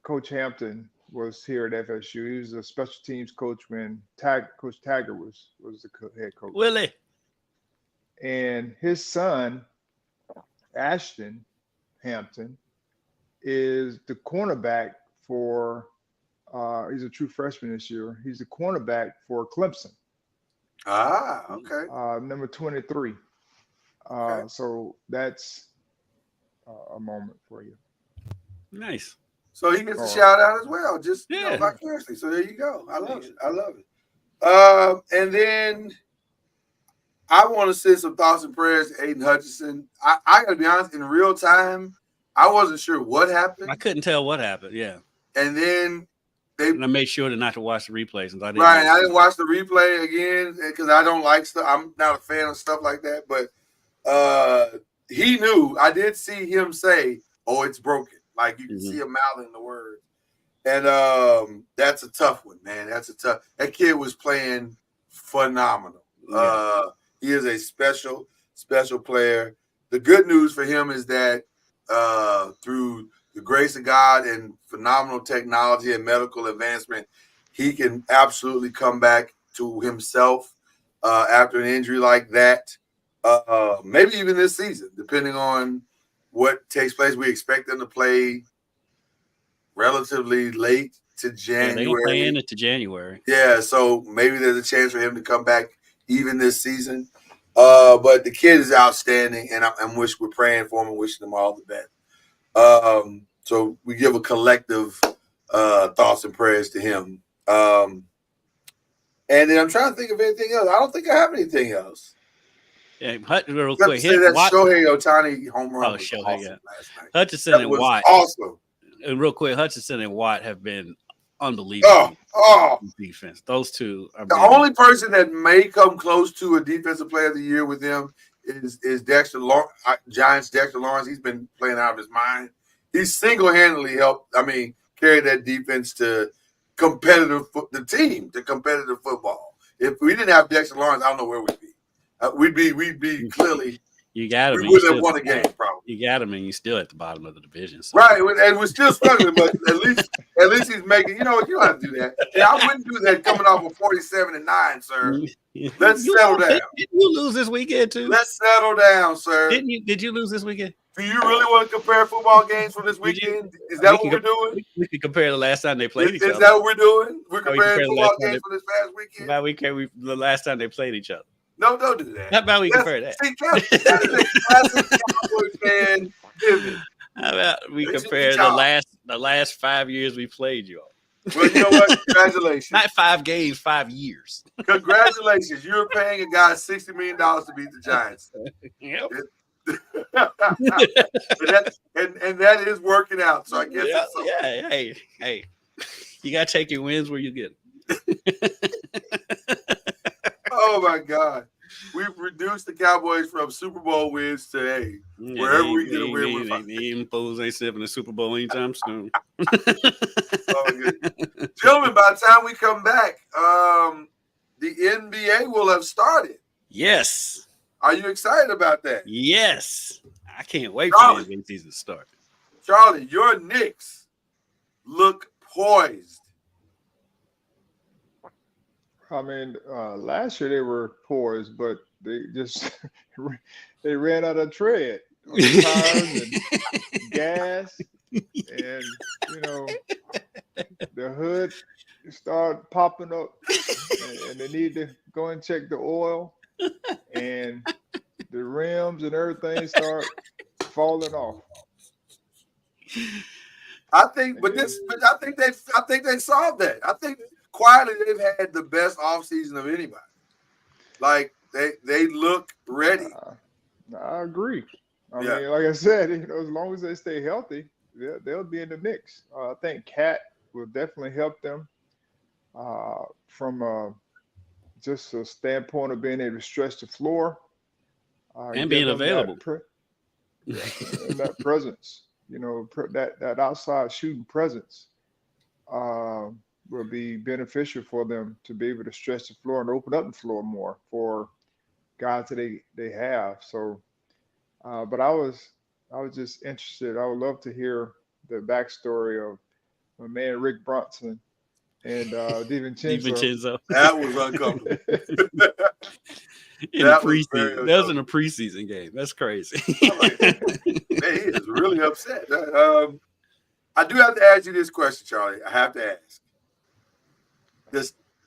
Coach Hampton was here at FSU. He was a special teams coach when Coach Taggart was the head coach. Willie. And his son, Ashton Hampton, is the cornerback for he's a true freshman this year. He's the cornerback for Clemson. Okay. Number 23. Okay. So that's a moment for you. Nice. So he gets a shout out as well, just vicariously. So there you go. I love it. And then I want to send some thoughts and prayers to Aiden Hutchinson. I gotta be honest, in real time, I wasn't sure what happened. I couldn't tell what happened. Yeah. And then And I made sure to not to watch the replays. Since I didn't Right, I didn't watch the replay again because I don't like stuff. I'm not a fan of stuff like that. But he knew. I did see him say, "Oh, it's broken." Like you can see him mouthing the word. And that's a tough one, man. That kid was playing phenomenal. Yeah. He is a special player. The good news for him is that through the grace of God and phenomenal technology and medical advancement, he can absolutely come back to himself after an injury like that. Maybe even this season, depending on what takes place. We expect them to play relatively late to January. Yeah, they playing it to January. Yeah, so maybe there's a chance for him to come back even this season. But the kid is outstanding, and we're praying for him and wishing him all the best. So we give a collective thoughts and prayers to him. And then I'm trying to think of anything else. I don't think I have anything else. Yeah, real Except quick. to say that Shohei Ohtani home run was Shohei, awesome yeah. last night. Hutchinson That and was Watt. awesome. And real quick, Hutchinson and Watt have been unbelievable defense. Those two are the only person that may come close to a defensive player of the year with them is Dexter Lawrence, Giants Dexter Lawrence. He's been playing out of his mind. He single-handedly helped, carry that defense to competitive football. If we didn't have Dexter Lawrence, I don't know where we'd be. We'd be clearly. You got him. We would have won a game, probably. You got him, and you're still at the bottom of the division. So. Right, and we're still struggling, but at least he's making. You don't have to do that. Yeah, I wouldn't do that coming off of 47-9, sir. Let's settle down. Did you lose this weekend too? Let's settle down, sir. Did you lose this weekend? Do you really want to compare football games from this weekend? Is that what we're doing? We can compare the last time they played each other. Is that what we're doing? We're comparing football games from this past weekend? How about the last time they played each other? No, don't do that. How about we compare that? See, that is a classic Cowboys fan pivot. How about we compare the last 5 years we played you all? Well, you know what? Congratulations. Not 5 games, 5 years. Congratulations. You're paying a guy $60 million to beat the Giants. Yep. and that is working out. So I guess it's so. Yeah. Hey. You gotta take your wins where you get them. Oh my God. We've reduced the Cowboys from Super Bowl wins to wherever we get a win. Them fools ain't stepping the Super Bowl anytime soon. Gentlemen, by the time we come back, the NBA will have started. Yes. Are you excited about that? Yes. I can't wait for the NBA season to start. Charlie, your Knicks look poised. Last year they were poised, but they just they ran out of tread on the tires and gas, and the hood started popping up, and they need to go and check the oil, and the rims and everything start falling off. I think they solved that. I think quietly they've had the best offseason of anybody. Like they look ready. I agree. I mean, like I said, as long as they stay healthy, they'll be in the mix. I think Cat will definitely help them from just a standpoint of being able to stretch the floor and being available. And that presence, that outside shooting presence will be beneficial for them to be able to stretch the floor and open up the floor more for guys that they have. So, but I was just interested. I would love to hear the backstory of my man Rick Bronson and DiVincenzo. That was uncomfortable. That was in a preseason game. That's crazy. Man, he is really upset. I do have to ask you this question, Charlie. I have to ask.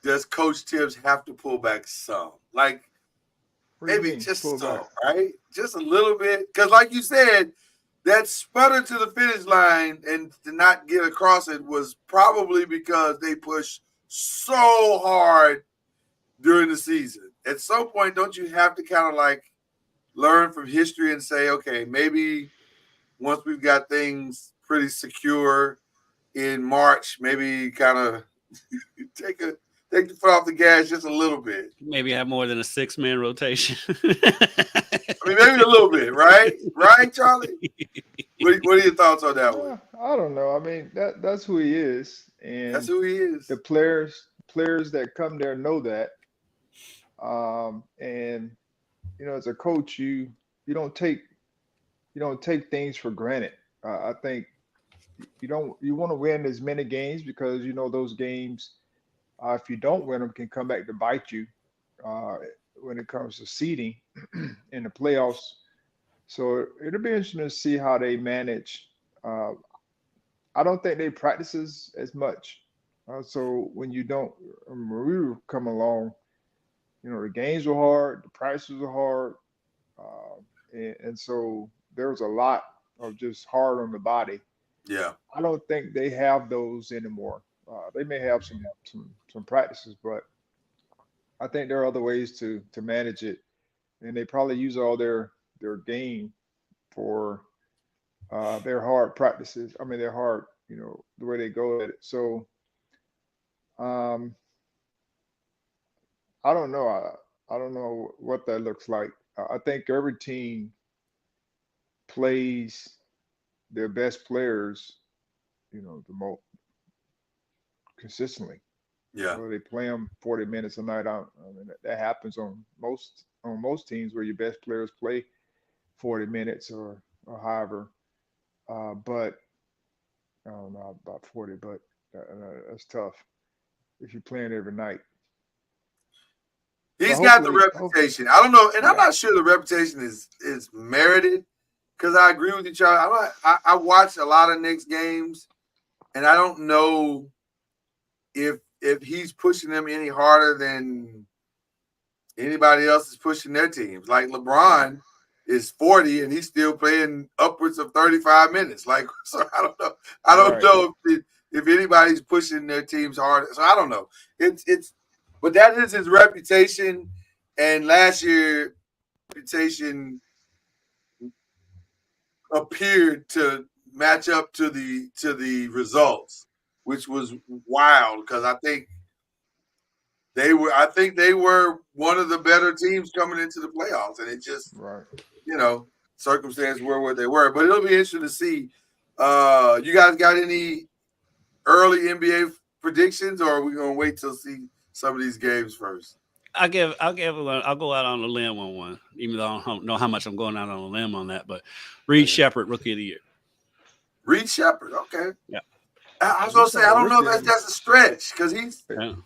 Does Coach Tibbs have to pull back some? Like, maybe just some, right? Just a little bit. Because like you said, that sputter to the finish line and to not get across it was probably because they pushed so hard during the season. At some point, don't you have to kind of like learn from history and say, okay, maybe once we've got things pretty secure, in March, maybe kind of take the foot off the gas just a little bit. Maybe have more than a 6-man rotation. I mean, maybe a little bit, right? Right, Charlie? What are your thoughts on that one? I don't know. I mean, that's who he is, That's and who he is. the players that come there know that. And as a coach, you don't take things for granted. I think you want to win as many games because those games, if you don't win them, can come back to bite you when it comes to seeding in the playoffs. So it'll be interesting to see how they manage. I don't think they practice as much. So when you don't, when we come along, the games were hard, the practices were hard, and so there was a lot of just hard on the body. Yeah. I don't think they have those anymore. They may have some practices, but I think there are other ways to manage it, and they probably use all their game for their hard practices. I mean, their hard, the way they go at it. So, I don't know. I don't know what that looks like. I think every team plays their best players, the most consistently. Yeah. They play them 40 minutes a night. I mean, that happens on most teams where your best players play 40 minutes or however. But I don't know about 40, but that's tough if you're playing every night. He's But got the hopefully- reputation. I don't know, and I'm Yeah. not sure the reputation is merited because I agree with you, Charlie. I watch a lot of Knicks games, and I don't know if he's pushing them any harder than anybody else is pushing their teams. Like LeBron is 40 and he's still playing upwards of 35 minutes. Like, so I don't know. I don't Right. know if anybody's pushing their teams harder. So I don't know. But that is his reputation. And last year, reputation appeared to match up to the results, which was wild because I think they were one of the better teams coming into the playoffs, and it just Right. circumstances were what they were. But it'll be interesting to see. You guys got any early NBA predictions, or are we gonna wait till see some of these games first? I'll go out on a limb on one, even though I don't know how much I'm going out on a limb on that. But Reed Shepherd, Rookie of the Year. Reed Shepherd, okay. Yeah. I was gonna say I don't know if that's a stretch because he's Yeah.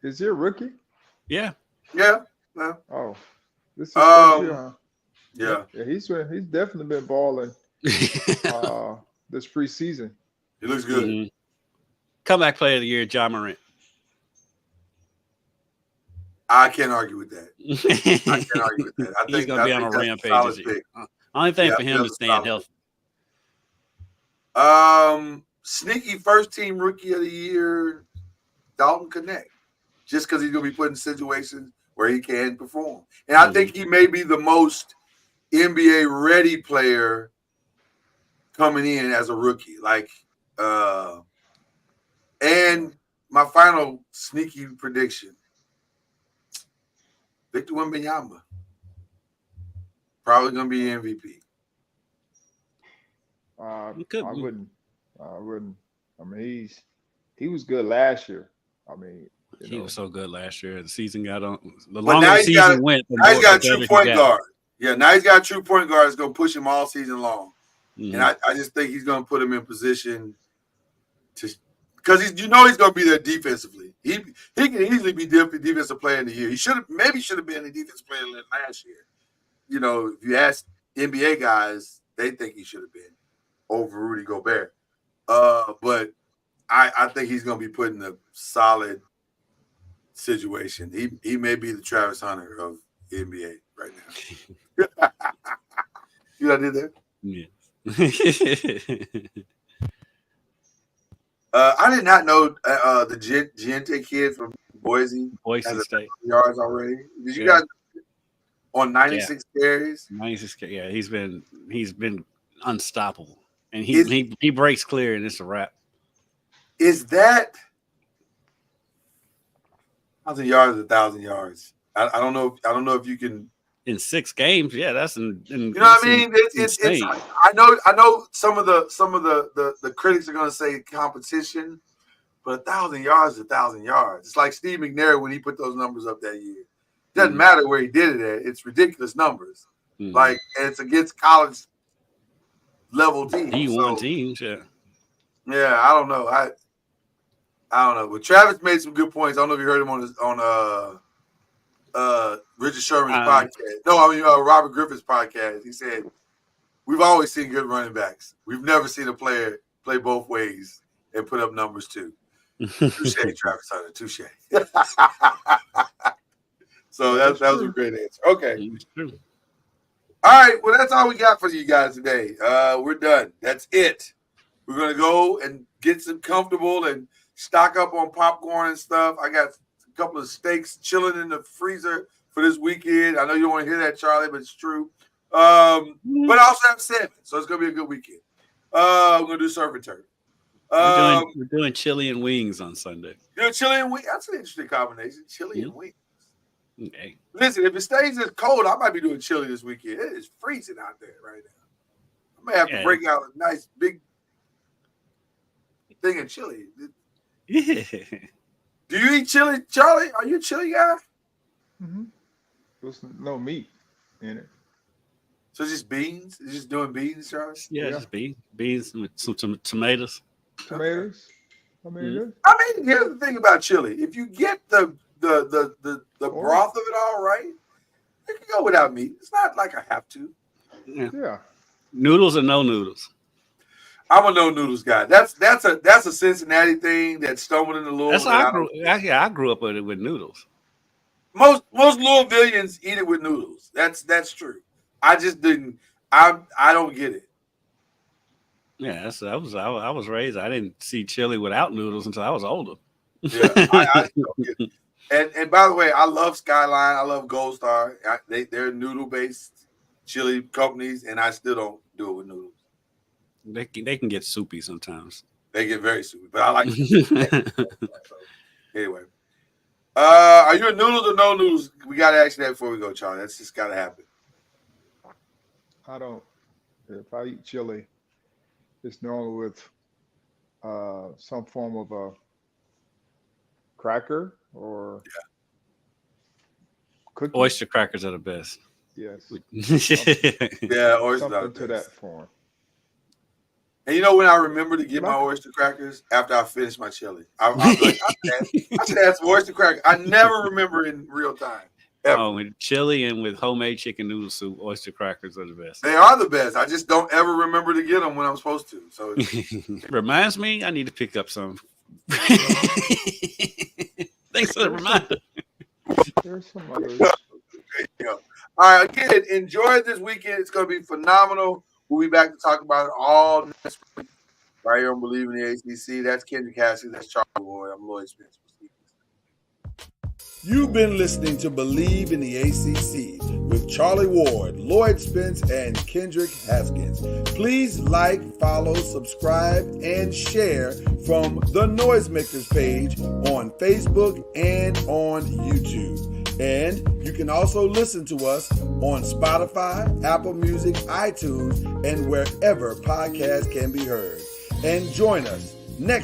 Is he a rookie? Yeah. no. Oh, this is his first year, huh? Yeah. Yeah, he's definitely been balling this preseason. He looks good. Mhm. Comeback Player of the Year, Ja Morant. I can't argue with that. I can't argue with that. I think He's going to be on a that's rampage solid this year. pick. Only thing Yeah, for him that's is staying solid. healthy. Sneaky first team Rookie of the Year, Dalton Connect, just because he's going to be put in situations where he can perform. And I think he may be the most NBA ready player coming in as a rookie. Like, and my final sneaky prediction, Victor Wembanyama, probably going to be MVP. I could. wouldn't. I mean, he was good last year. I mean, He was so good last year. The season got on. The But longer now the he's season got went, the now he's more got a better true he point got. guard. Yeah, now he's got a true point guard that's going to push him all season long. Mhm. And I just think he's going to put him in position to because he's going to be there defensively. He can easily be defensive player of the year. He should have been the defensive player last year. If you ask NBA guys, they think he should have been over Rudy Gobert. But I think he's going to be put in a solid situation. He may be the Travis Hunter of the NBA right now. You know what I did there? Yeah. I did not know the Gente kid from Boise Boise has State. yards already. Did you Yeah. guys on 96 carries? 96. Yeah, he's been unstoppable, and he breaks clear, and it's a wrap. Is that 1,000 yards? 1,000 yards. I don't know. I don't know if you can. In 6 games, yeah, that's You know what I mean? It's I know some of the critics are going to say competition, but 1,000 yards is 1,000 yards. It's like Steve McNair when he put those numbers up that year. It doesn't matter where he did it at. It's ridiculous numbers. Like, and it's against college level teams. D1 teams, yeah. Yeah, I don't know. I don't know. But Travis made some good points. I don't know if you heard him on Richard Sherman's podcast. No, I mean Robert Griffith's podcast. He said, we've always seen good running backs. We've never seen a player play both ways and put up numbers too. Touche, Travis Hunter. Touche. So that was a great answer. Okay. All right. Well, that's all we got for you guys today. We're done. That's it. We're going to go and get some comfortable and stock up on popcorn and stuff. I got a couple of steaks chilling in the freezer for this weekend. I know you don't want to hear that, Charlie, but it's true. But I also have 7, so it's going to be a good weekend. We're going to do surf and turf. We're doing chili and wings on Sunday. Doing chili and wings. That's an interesting combination. Chili and wings. Okay. Listen, if it stays this cold, I might be doing chili this weekend. It is freezing out there right now. I may have to break out a nice big thing of chili. Yeah. Do you eat chili, Charlie? Are you a chili guy? Mm-hmm. There's no meat in it. So it's just beans? It's just doing beans, Charlie? Yeah, just beans with some tomatoes. Tomatoes. I mean, here's the thing about chili. If you get the broth of it all right, you can go without meat. It's not like I have to. Yeah. Noodles or no noodles? I'm a no noodles guy. That's a Cincinnati thing that stumbled into Louisville. That's how I grew up with it with noodles. Most Louisvillians eat it with noodles. That's true. I just didn't. I don't get it. Yeah, I was raised. I didn't see chili without noodles until I was older. Yeah, I don't get it. And by the way, I love Skyline. I love Gold Star. They're noodle based chili companies, and I still don't do it with noodles. They can get soupy sometimes. They get very soupy, but I like it. Anyway, are you a noodles or no noodles? We got to ask you that before we go, Charlie. That's just got to happen. I don't. If I eat chili, it's normally with some form of a cracker or cookie. Oyster crackers are the best. Yes. Yeah, oysters something to that form. And you know when I remember to get my oyster crackers? After I finish my chili. I should add some oyster crackers. I never remember in real time. Ever. Oh, with chili and with homemade chicken noodle soup, oyster crackers are the best. They are the best. I just don't ever remember to get them when I'm supposed to. So reminds me, I need to pick up some. Thanks for the reminder. There's some others. All right, again, enjoy this weekend. It's going to be phenomenal. We'll be back to talk about it all next week. Right here on Believe in the ACC. That's Kendrick Cassidy. That's Charlie Ward. I'm Lloyd Spence. You've been listening to Believe in the ACC with Charlie Ward, Lloyd Spence, and Kendrick Haskins. Please like, follow, subscribe, and share from the Noisemakers page on Facebook and on YouTube. And you can also listen to us on Spotify, Apple Music, iTunes, and wherever podcasts can be heard. And join us next